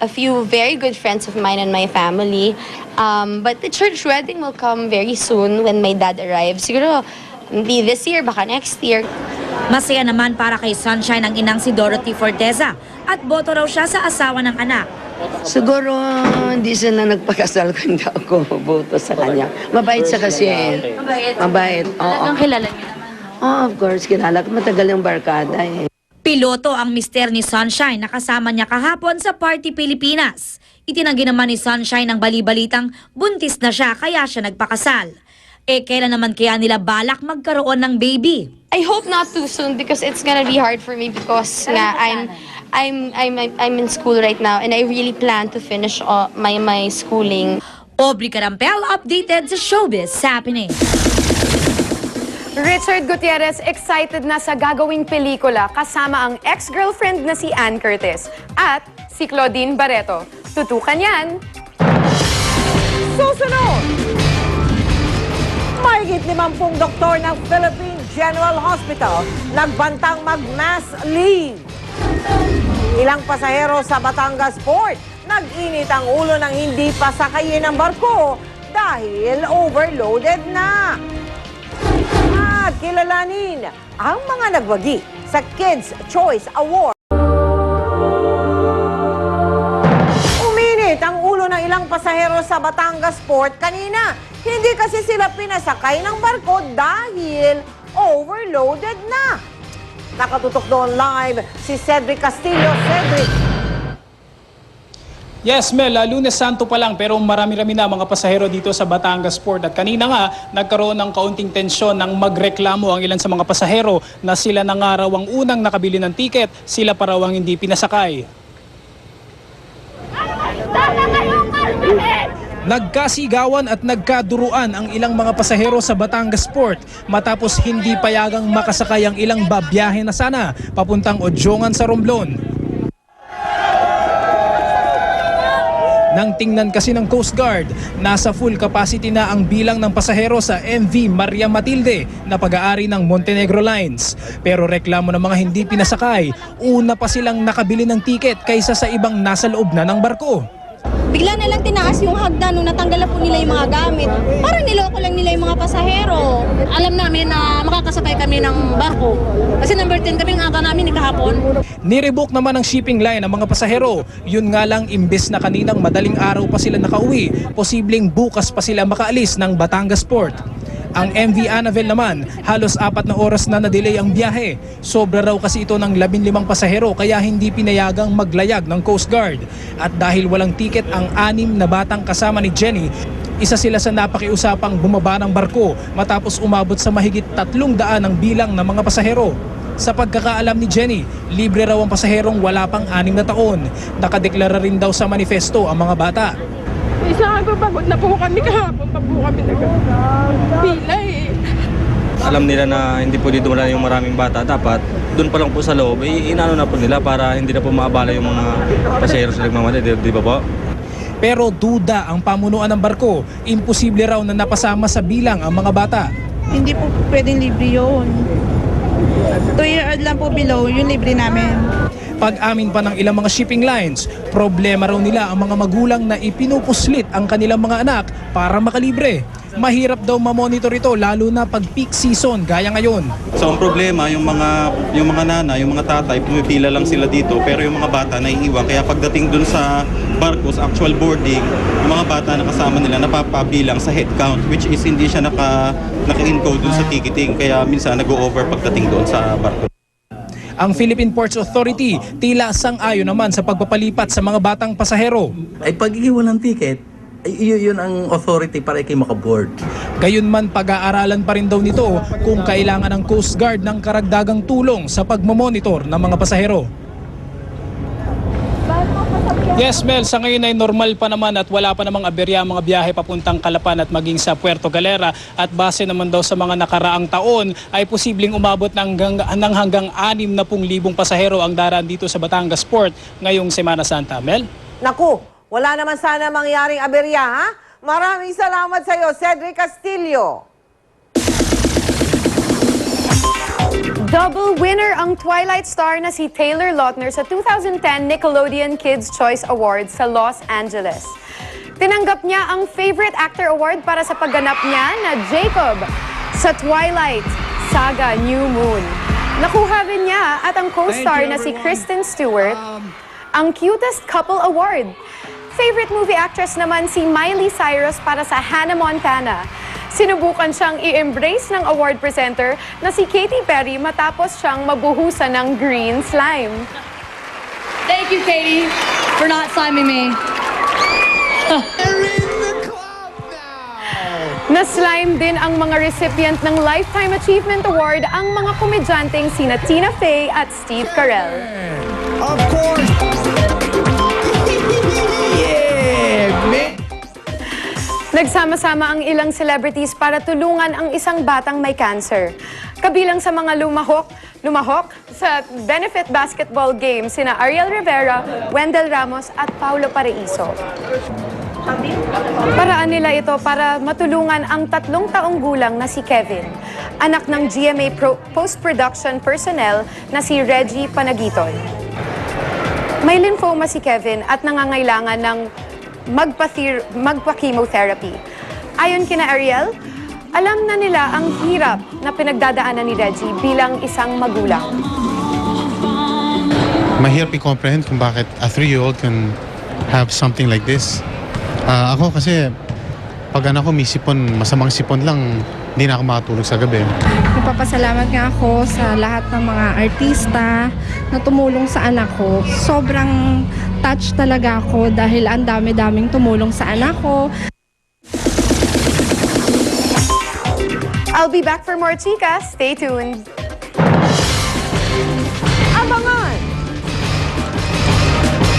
a few very good friends of mine and my family. But the church wedding will come very soon when my dad arrives. Siguro, hindi this year, baka next year. Masaya naman para kay Sunshine ang inang si Dorothy Forteza at boto raw siya sa asawa ng anak. Siguro hindi siya na nagpakasal kung hindi ako boto sa kanya. Mabait siya kasi. Mabait. Oo. Kilala niyo naman. Oh, of course, kilala ko. Matagal yung barkada eh. Piloto ang mister ni Sunshine na kasama niya kahapon sa Party Pilipinas. Itinanggi naman ni Sunshine ang bali-balitang buntis na siya kaya siya nagpakasal. Kailan naman kaya nila balak magkaroon ng baby? I hope not too soon because it's gonna be hard for me because I'm in school right now and I really plan to finish my schooling. Aubrey Carampel updated sa Showbiz Happening. Richard Gutierrez excited na sa gagawing pelikula kasama ang ex-girlfriend na si Ann Curtis at si Claudine Barreto. Tutukan yan! Susunod! Mahigit 50 doktor ng Philippine General Hospital nagbantang mag-mass leave. Ilang pasahero sa Batangas Port nag-init ang ulo ng hindi pa sakayin ng barko dahil overloaded na. At kilalanin ang mga nagwagi sa Kids' Choice Award. Uminit ang ulo ng ilang pasahero sa Batangas Port kanina. Hindi kasi sila pinasakay ng barko dahil overloaded na. Nakatutok doon live si Cedric Castillo. Cedric. Yes, Mel, Lunes Santo pa lang pero marami-rami na mga pasahero dito sa Batangas Port. At kanina nga, nagkaroon ng kaunting tensyon nang magreklamo ang ilan sa mga pasahero na sila na nga raw ang unang nakabili ng tiket, sila pa raw ang hindi pinasakay. Nagkasigawan at nagkaduruan ang ilang mga pasahero sa Batangas Port matapos hindi payagang makasakay ang ilang babiyahe na sana papuntang Odjongan sa Romblon. Nang tingnan kasi ng Coast Guard, nasa full capacity na ang bilang ng pasahero sa MV Maria Matilde na pag-aari ng Montenegro Lines. Pero reklamo ng mga hindi pinasakay, una pa silang nakabili ng tiket kaysa sa ibang nasa loob na ng barko. Bigla na lang tinaas yung hagdan nung natanggalan po nila yung mga gamit. Parang niloko lang nila yung mga pasahero. Alam namin na makakasakay kami ng barko. Kasi number 10 kami ang aga namin kahapon. Nirebook naman ang shipping line ng mga pasahero. Yun nga lang, imbes na kaninang madaling araw pa sila nakauwi, posibleng bukas pa sila makaalis ng Batangas Port. Ang MV Annabel naman, halos 4 na oras na na-delay ang biyahe. Sobra raw kasi ito ng 15 pasahero kaya hindi pinayagang maglayag ng Coast Guard. At dahil walang tiket ang 6 na batang kasama ni Jenny, isa sila sa napakiusapang bumaba ng barko matapos umabot sa mahigit 300 ang bilang ng mga pasahero. Sa pagkakaalam ni Jenny, libre raw ang pasaherong wala pang 6 na taon. Nakadeklara rin daw sa manifesto ang mga bata. Isa po, pagod na po kami kahapon pa po kami nagpila eh. Alam nila na hindi po dito yung maraming bata, dapat doon pa lang po sa loob, inano na po nila para hindi na po maabala yung mga pasahero sa nagmamadali, di ba po? Pero duda ang pamunuan ng barko, imposible raw na napasama sa bilang ang mga bata. Hindi po pwedeng libre yun. 2 years lang po below, yung libre namin. Pag-amin pa ng ilang mga shipping lines, problema raw nila ang mga magulang na ipinupuslit ang kanilang mga anak para makalibre. Mahirap daw mamonitor ito lalo na pag peak season gaya ngayon. So ang problema, yung mga nana, yung mga tatay, pumipila lang sila dito pero yung mga bata naiiwan. Kaya pagdating dun sa barko, sa actual boarding, yung mga bata na kasama nila napapabilang sa head count, which is hindi siya naka-encode dun sa ticketing. Kaya minsan nag-o-over pagdating doon sa barko. Ang Philippine Ports Authority tila sang-ayon naman sa pagpapalipat sa mga batang pasahero. Ay pag-iwan ng ticket, yun ang authority para kayo makaboard. Gayunman pag-aaralan pa rin daw nito kung kailangan ng Coast Guard ng karagdagang tulong sa pagmamonitor ng mga pasahero. Yes, Mel, sa ngayon ay normal pa naman at wala pa namang aberya ang mga biyahe papuntang Calapan at maging sa Puerto Galera. At base naman daw sa mga nakaraang taon ay posibleng umabot ng hanggang 60,000 pasahero ang daraan dito sa Batangas Port ngayong Semana Santa. Mel? Naku, wala naman sana mangyaring aberya, ha? Maraming salamat sa iyo, Cedric Castillo. Double winner ang Twilight star na si Taylor Lautner sa 2010 Nickelodeon Kids' Choice Awards sa Los Angeles. Tinanggap niya ang Favorite Actor Award para sa pagganap niya na Jacob sa Twilight Saga New Moon. Nakuha rin niya at ang co-star na si Kristen Stewart ang Cutest Couple Award. Favorite movie actress naman si Miley Cyrus para sa Hannah Montana. Sinubukan siyang i-embrace ng award presenter na si Katy Perry matapos siyang mabuhusan ng green slime. Thank you, Katy, for not sliming me. Na-slime din ang mga recipient ng Lifetime Achievement Award ang mga komedyanteng sina Tina Fey at Steve Carell. Of course! Nagsama-sama ang ilang celebrities para tulungan ang isang batang may cancer. Kabilang sa mga lumahok sa benefit basketball game sina Ariel Rivera, Wendell Ramos at Paulo Pareiso. Paraan nila ito para matulungan ang 3 taong gulang na si Kevin, anak ng GMA post-production personnel na si Reggie Panagiton. May lymphoma si Kevin at nangangailangan ng magpa-chemotherapy. Ayon kina Ariel, alam na nila ang hirap na pinagdadaanan ni Reggie bilang isang magulang. Mahirap i-comprehend kung bakit a 3-year-old can have something like this. Ako kasi, pag anak ko may sipon, masamang sipon lang, hindi na ako makatulog sa gabi. Nagpapasalamat nga ako sa lahat ng mga artista na tumulong sa anak ko. Sobrang touch talaga ako dahil ang dami-daming tumulong sa anak ko. I'll be back for more chika. Stay tuned. Abangan!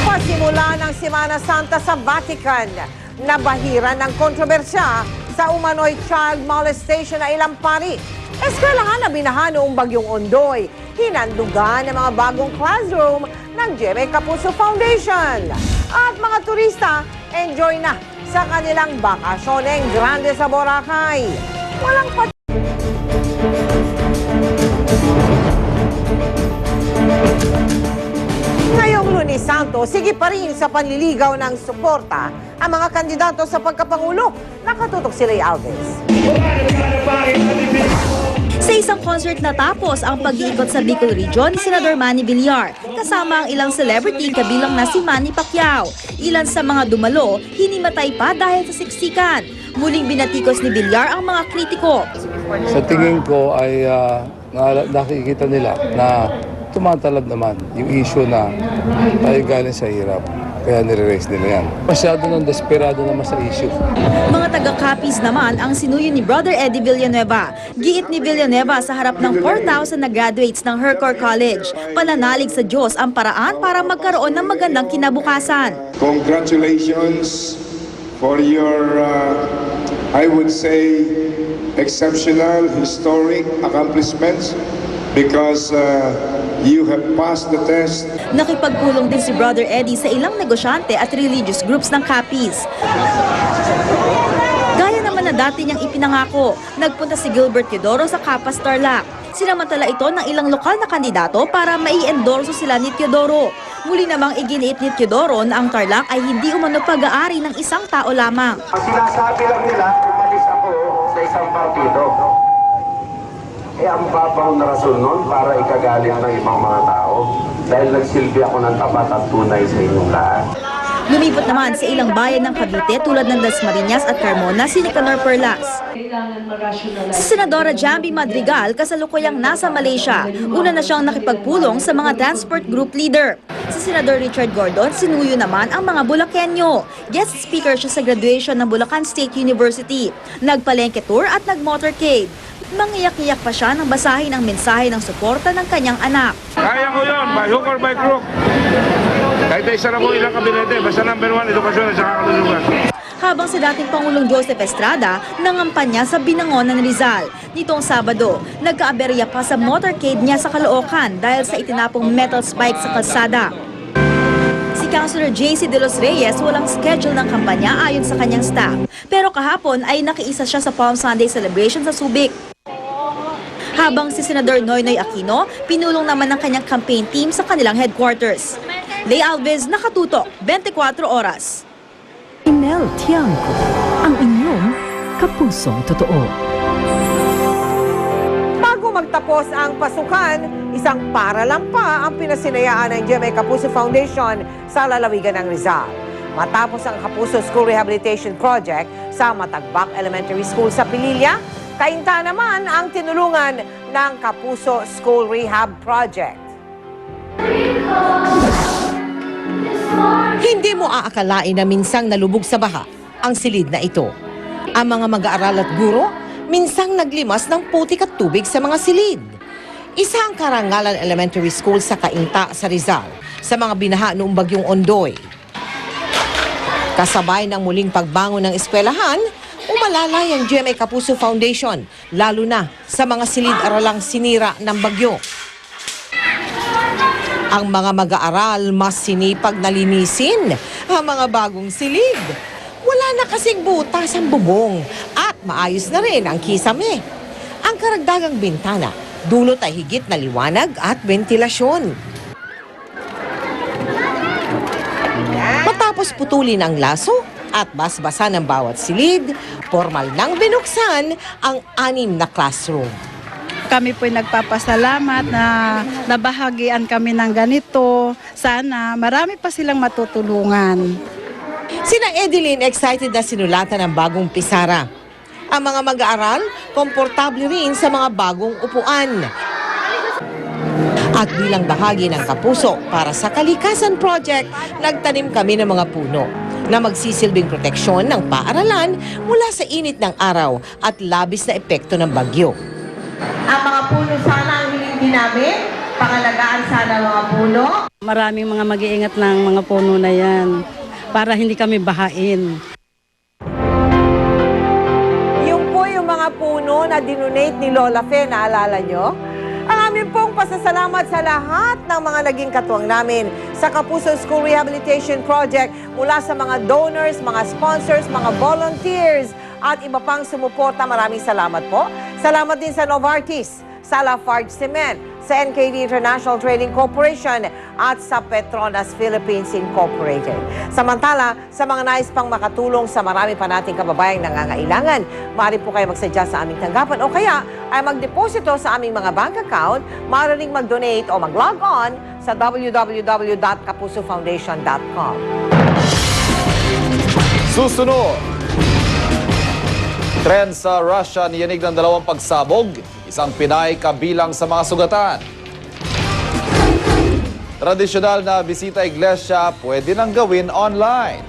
Pasimula ng Semana Santa sa Vatican. Nabahiran ng kontrobersya sa umano'y child molestation na ilang pari. Eskwelahan na binaha noong Bagyong Ondoy. Hinandugan ng mga bagong classroom ng GMA Kapuso Foundation. At mga turista, enjoy na sa kanilang bakasyoneng grande sa Boracay. Walang Ngayong Lunes Santo, sige pa rin sa panliligaw ng suporta ang mga kandidato sa pagkapangulo. Nakatutok si Lay Alves. Sa isang concert natapos ang pag-iikot sa Bicol Region ni Senador Manny Villar, kasama ang ilang celebrity kabilang na si Manny Pacquiao. Ilan sa mga dumalo, hinimatay pa dahil sa siksikan. Muling binatikos ni Villar ang mga kritiko. Sa tingin ko ay nakikita nila na tumatalab naman yung issue na tayo galing sa hirap. Kaya nire-raise nila yan. Masyado nang desperado naman sa issue. Mga taga-copies naman ang sinuyo ni Brother Eddie Villanueva. Giit ni Villanueva sa harap ng 4,000 na graduates ng Hercor College. Pananalig sa Diyos ang paraan para magkaroon ng magandang kinabukasan. Congratulations for your, I would say, exceptional, historic accomplishments because you have passed the test. Nakipagpulong din si Brother Eddie sa ilang negosyante at religious groups ng Capiz. Gaya naman na dati niyang ipinangako, nagpunta si Gilbert Teodoro sa Capas Tarlac. Sinamantala ito ng ilang lokal na kandidato para mai-endorso sila ni Teodoro. Muli namang iginiit ni Teodoro na ang Tarlac ay hindi umano pag-aari ng isang tao lamang. Ang sinasabi lang nila, umalis ako sa isang partido. Ang babaw na rason nun para ikagaling ng ibang mga tao dahil nagsilbi ako ng tapat at tunay sa inyong lahat. Lumipot naman sa ilang bayan ng Cavite tulad ng Dasmariñas at Carmona si Nicanor Perlas. Si Senadora Jambi Madrigal kasalukuyang nasa Malaysia. Una na siyang nakipagpulong sa mga transport group leader. Si Senador Richard Gordon sinuyo naman ang mga Bulakenyo. Guest speaker siya sa graduation ng Bulacan State University. Nagpalengke tour at nagmotorcade. Mangiyak-iyak pa siya nang basahin ang mensahe ng suporta ng kanyang anak. Kaya ko yun, by hook or by crook. Kahit isa na mo ilang kabinete, basta number 1, edukasyon at saka kalulugan. Habang si dating Pangulong Joseph Estrada nangampanya sa Binangonan, Rizal. Nitong Sabado, nagkaaberya pa sa motorcade niya sa Caloocan dahil sa itinapong metal spike sa kalsada. Si Councilor JC De Los Reyes walang schedule ng kampanya ayon sa kanyang staff. Pero kahapon ay nakiisa siya sa Palm Sunday celebration sa Subic. Habang si Senador Noynoy Aquino, pinulong naman ng kanyang campaign team sa kanilang headquarters. Lay Alves, nakatutok, 24 oras. Inel Tiangco, ang inyong kapusong totoo. Bago magtapos ang pasukan, isang paralan pa ang pinasinayaan ng GMA Kapuso Foundation sa lalawigan ng Rizal. Matapos ang Kapuso School Rehabilitation Project sa Matagbak Elementary School sa Pililla, kainta naman ang tinulungan ng Kapuso School Rehab Project. Hindi mo aakalain na minsang nalubog sa baha ang silid na ito. Ang mga mag-aaral at guro, minsang naglimas ng putik at tubig sa mga silid. Isa ang Karangalan Elementary School sa Kainta sa Rizal sa mga binaha noong bagyong Ondoy. Kasabay ng muling pagbangon ng eskwelahan, umalalay ang GMA Kapuso Foundation, lalo na sa mga silid-aralang sinira ng bagyo. Ang mga mag-aaral mas sinipag na linisin ang mga bagong silid. Wala na kasing butas ang bubong at maayos na rin ang kisame. Ang karagdagang bintana, dulot ay higit na liwanag at ventilasyon. Matapos putulin ang laso at basbasan ng bawat silid, formal nang binuksan ang 6 na classroom. Kami po'y nagpapasalamat na nabahagian kami ng ganito. Sana marami pa silang matutulungan. Sina Edeline excited na sinulatan ang bagong pisara. Ang mga mag-aaral, komportable rin sa mga bagong upuan. At bilang bahagi ng Kapuso para sa Kalikasan Project, nagtanim kami ng mga puno na magsisilbing proteksyon ng paaralan mula sa init ng araw at labis na epekto ng bagyo. Ang mga puno sana ang hilingin namin, pangalagaan sana ang mga puno. Maraming mga mag-iingat ng mga puno na yan para hindi kami bahain. Yung po yung mga puno na dinonate ni Lola Fe, naalala nyo? Ang aming pong pasasalamat sa lahat ng mga naging katuwang namin sa Kapuso School Rehabilitation Project mula sa mga donors, mga sponsors, mga volunteers at iba pang sumuporta. Maraming salamat po. Salamat din sa Novartis, sa Lafarge Cement, sa NKD International Trading Corporation at sa Petronas Philippines Incorporated. Samantala, sa mga nais pang makatulong sa marami pa nating kababayang nangangailangan, maaari po kayo magsadya sa aming tanggapan o kaya ay magdeposito sa aming mga bank account, maaari ring mag-donate o mag-log on sa www.kapusofoundation.com. Susunod, trend sa Russia niyanig ng 2 pagsabog, isang Pinay kabilang sa mga sugatan. Tradisyonal na bisita iglesia pwede nang gawin online.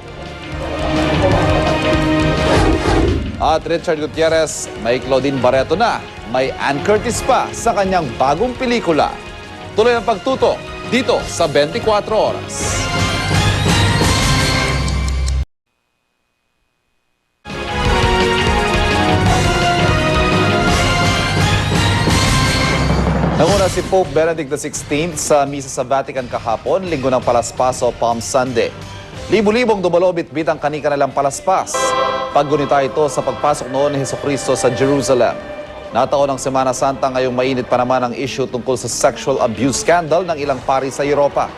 At Richard Gutierrez, may Claudine Barreto na, may Ann Curtis pa sa kanyang bagong pelikula. Tuloy ang pagtutok dito sa 24 Oras. Nagsimula si Pope Benedict XVI sa misa sa Vatican kahapon, linggo ng Palaspas o Palm Sunday. Libu-libong dumalobit-bit ang kanilang palaspas. Paggunita ito sa pagpasok noon ni Jesucristo sa Jerusalem. Nataon ang Semana Santa ngayong mainit pa naman ang issue tungkol sa sexual abuse scandal ng ilang pari sa Europa.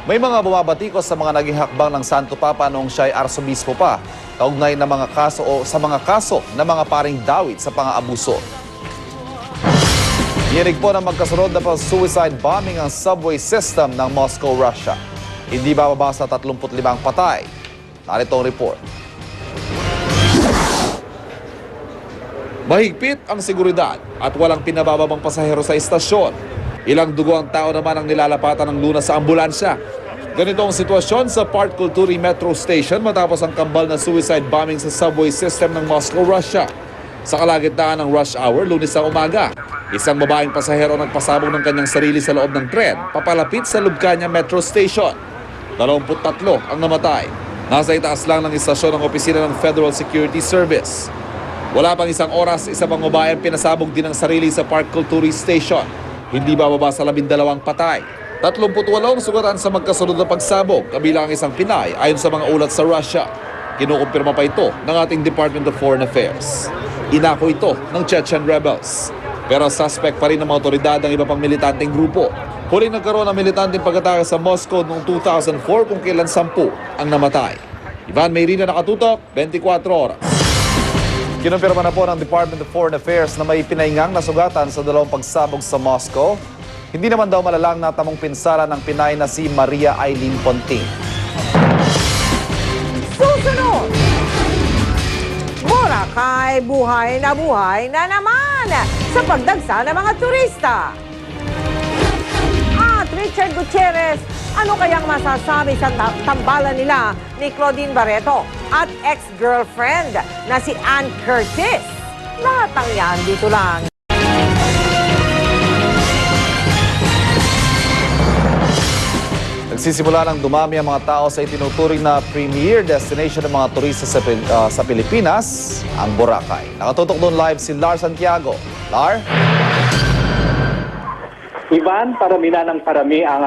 May mga bumabatikos sa mga naging hakbang ng Santo Papa noong siya'y arsobispo pa, kaugnay na mga kaso o sa mga kaso ng mga paring dawit sa pang-aabuso. Nirig po na magkasunod na suicide bombing ang subway system ng Moscow, Russia. Hindi bababa sa 35 patay. Narito ang report. Mahigpit ang seguridad at walang pinabababang pasahero sa istasyon. Ilang dugo ang tao naman ang nilalapatan ng lunas sa ambulansya. Ganito ang sitwasyon sa Park Kulturi Metro Station matapos ang kambal na suicide bombing sa subway system ng Moscow, Russia. Sa kalagitnaan ng rush hour, Lunes ng umaga, isang babaeng pasahero nagpasabog ng kanyang sarili sa loob ng tren papalapit sa Lubkanya Metro Station. 23 ang namatay. Nasa itaas lang ng istasyon ng opisina ng Federal Security Service. Wala pang isang oras, isa pang babae ang pinasabog din ng sarili sa Park Kulturi Station. Hindi bababa sa 12 patay. 38 sugatan sa magkasunod na pagsabog, kabilang ang isang Pinay ayon sa mga ulat sa Russia. Kinukumpirma pa ito ng ating Department of Foreign Affairs. Inako ito ng Chechen rebels. Pero suspect pa rin ng mga otoridad ang iba pang militanteng grupo. Huling nagkaroon ng militanteng pag-atake sa Moscow noong 2004 kung kailan 10 ang namatay. Ivan Mayrina, nakatutok, 24 oras. Kinumpirma na po ng Department of Foreign Affairs na may pinaingang nasugatan sa dalawang pagsabog sa Moscow. Hindi naman daw malalang natamong pinsala ng Pinay na si Maria Eileen Ponting. Susunod! Boracay, buhay na naman sa pagdagsa ng mga turista. At Richard Gutierrez, ano kayang masasabi sa tambalan nila ni Claudine Barreto at ex-girlfriend na si Ann Curtis? Lahat ang yan dito lang. Nagsisimula ng dumami ang mga tao sa itinuturing na premier destination ng mga turista sa Pilipinas, ang Boracay. Nakatutok doon live si Lar Santiago. Lar? Ivan, parami na ng parami ang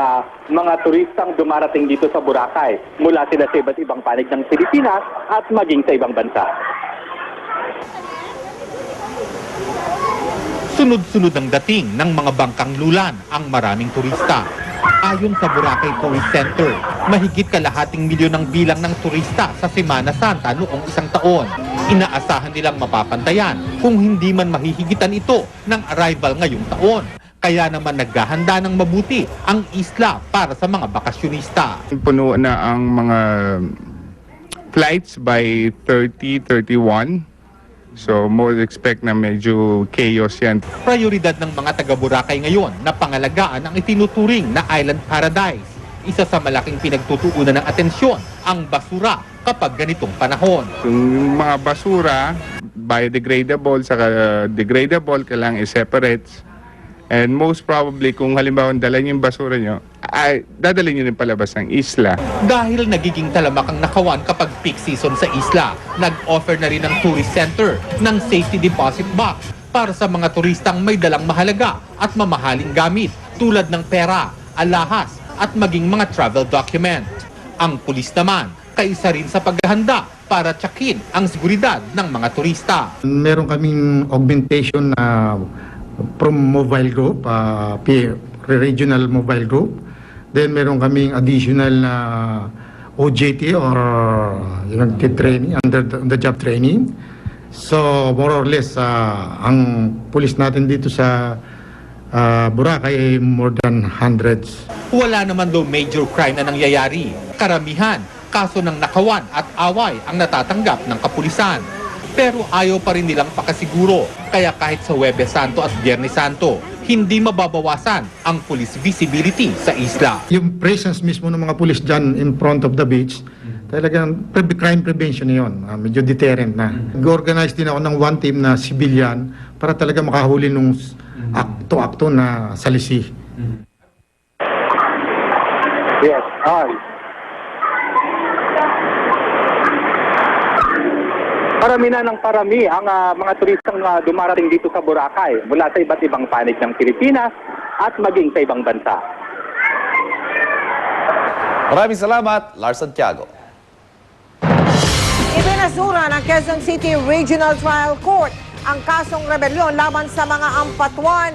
mga turistang dumarating dito sa Boracay. Mula sila sa iba't ibang panig ng Pilipinas at maging sa ibang bansa. Sunod-sunod ang dating ng mga bangkang lulan ang maraming turista. Ayon sa Boracay Tourist Center, mahigit kalahating milyon ang bilang ng turista sa Semana Santa noong isang taon. Inaasahan nilang mapapantayan kung hindi man mahihigitan ito ng arrival ngayong taon. Kaya naman naghahanda ng mabuti ang isla para sa mga bakasyonista. Puno na ang mga flights by 30-31. So, more expect na medyo chaos yan. Prioridad ng mga taga-Boracay ngayon na pangalagaan ang itinuturing na Island Paradise. Isa sa malaking pinagtutuunan ng atensyon, ang basura kapag ganitong panahon. Yung mga basura, biodegradable, saka degradable, kailangan i-separate. And most probably, kung halimbawa dala niyo yung basura nyo, ay dadalhin nyo rin palabas ng isla. Dahil nagiging talamak ang nakawan kapag peak season sa isla, nag-offer na rin ang tourist center ng safety deposit box para sa mga turistang may dalang mahalaga at mamahaling gamit tulad ng pera, alahas at maging mga travel document. Ang pulis naman, kaisa rin sa paghahanda para tsakin ang seguridad ng mga turista. Meron kaming augmentation na from mobile group, regional mobile group. Then meron kaming additional na OJT or yung training, under the job training. So more or less, ang pulis natin dito sa Boracay ay more than hundreds. Wala naman daw major crime na nangyayari. Karamihan, kaso ng nakawan at away ang natatanggap ng kapulisan. Pero ayaw pa rin nilang pakasiguro. Kaya kahit sa Huwebes Santo at Biyernes Santo, hindi mababawasan ang police visibility sa isla. Yung presence mismo ng mga pulis dyan in front of the beach, talagang crime prevention yun. Medyo deterrent na. Nag-organize din ako ng one team na civilian para talaga makahuli nung akto-akto na salisi. Yes, Parami na ng parami ang mga turistang dumarating dito sa Boracay mula sa iba't ibang panig ng Pilipinas at maging sa ibang bansa. Maraming salamat, Lars Santiago. Ibinasura ng Quezon City Regional Trial Court ang kasong rebelyon laban sa mga ampatuan.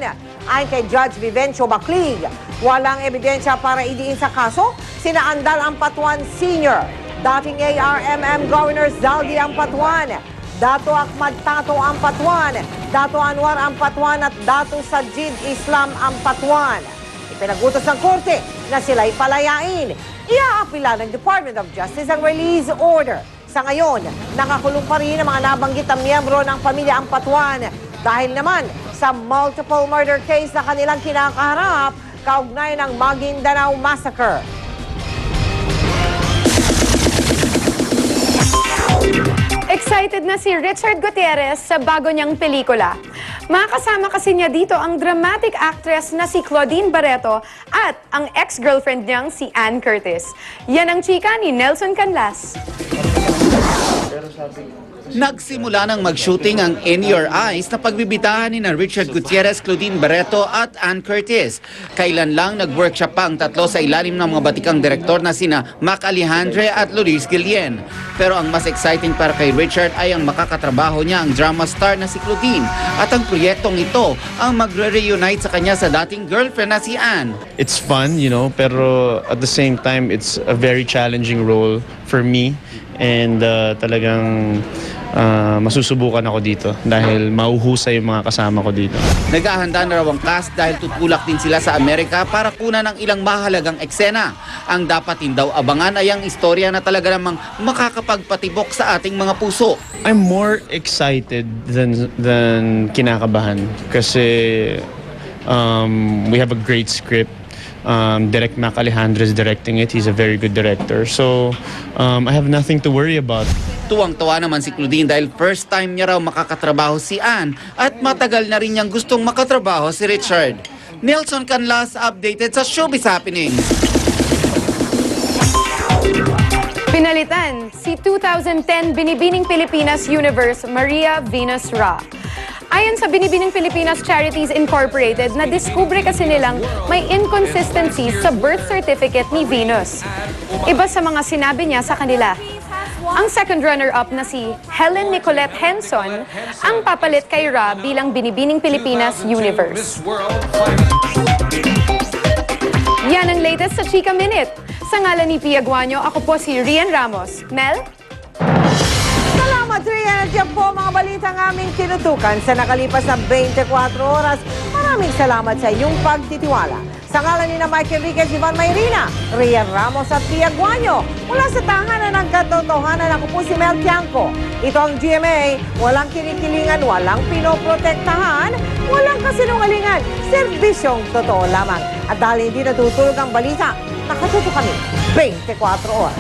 Ayon kay Judge Vivencio Baclig, walang ebidensya para idiin sa kaso sina Andal Ampatuan Sr., dating ARMM Governor Zaldi Ampatuan, Dato Ahmad Tato Ampatuan, Dato Anwar Ampatuan at Dato Sajid Islam Ampatuan. Ipinagutos ng korte na sila'y palayain. Iaapila ng Department of Justice ang release order. Sa ngayon, nakakulong pa rin ang mga nabanggit na miyembro ng pamilya Ampatuan dahil naman sa multiple murder case na kanilang kinakaharap kaugnay ng Maguindanao Massacre. Excited na si Richard Gutierrez sa bago niyang pelikula. Makakasama kasi niya dito ang dramatic actress na si Claudine Barreto at ang ex-girlfriend niyang si Ann Curtis. Yan ang chika ni Nelson Canlas. Nagsimula ng mag-shooting ang In Your Eyes na pagbibitahan ni Richard Gutierrez, Claudine Barreto at Ann Curtis. Kailan lang nag-workshop pa ang tatlo sa ilalim ng mga batikang direktor na sina Mac Alejandre at Lourdes Guillén. Pero ang mas exciting para kay Richard ay ang makakatrabaho niya ang drama star na si Claudine at ang proyektong ito ang magre-reunite sa kanya sa dating girlfriend na si Ann. It's fun, pero at the same time, it's a very challenging role for me. And talagang masusubukan ako dito dahil mauhusay yung mga kasama ko dito. Naghahanda na raw ang cast dahil tutulak din sila sa Amerika para kunan ng ilang mahalagang eksena. Ang dapat din daw abangan ay ang istorya na talaga namang makakapagpatibok sa ating mga puso. I'm more excited than kinakabahan kasi we have a great script. Direct Mac Alejandro is directing it. He's a very good director. So, I have nothing to worry about. Tuwang-tuwa naman si Claudine dahil first time niya raw makakatrabaho si Ann at matagal na rin niyang gustong makatrabaho si Richard. Nelson Canlas, updated sa Showbiz Happening. Pinalitan si 2010 Binibining Pilipinas Universe Maria Venus Ra. Ayon sa Binibining Pilipinas Charities Incorporated, na-discover kasi nilang may inconsistencies sa birth certificate ni Venus. Iba sa mga sinabi niya sa kanila. Ang second runner-up na si Helen Nicolette Henson ang papalit kay Ra bilang Binibining Pilipinas Universe. Yan ang latest sa Chika Minute. Sa ngalan ni Pia Guanyo, ako po si Rian Ramos. Mel? Salamat, Rian. At yan po mga balitang aming tinutukan sa nakalipas na 24 oras. Maraming salamat sa inyong pagtitiwala. Sa ngalan ni na Mike Enriquez, Ivan Mayrina, Rian Ramos at Pia Guanyo, mula sa tahanan ng katotohanan, ako po si Mel Tiangco. Ito ang GMA, walang kinikilingan, walang pinoprotektahan, walang kasinungalingan, serbisyong totoo lamang. At dahil hindi natutulog ang balita, nakatuto kami 24 oras.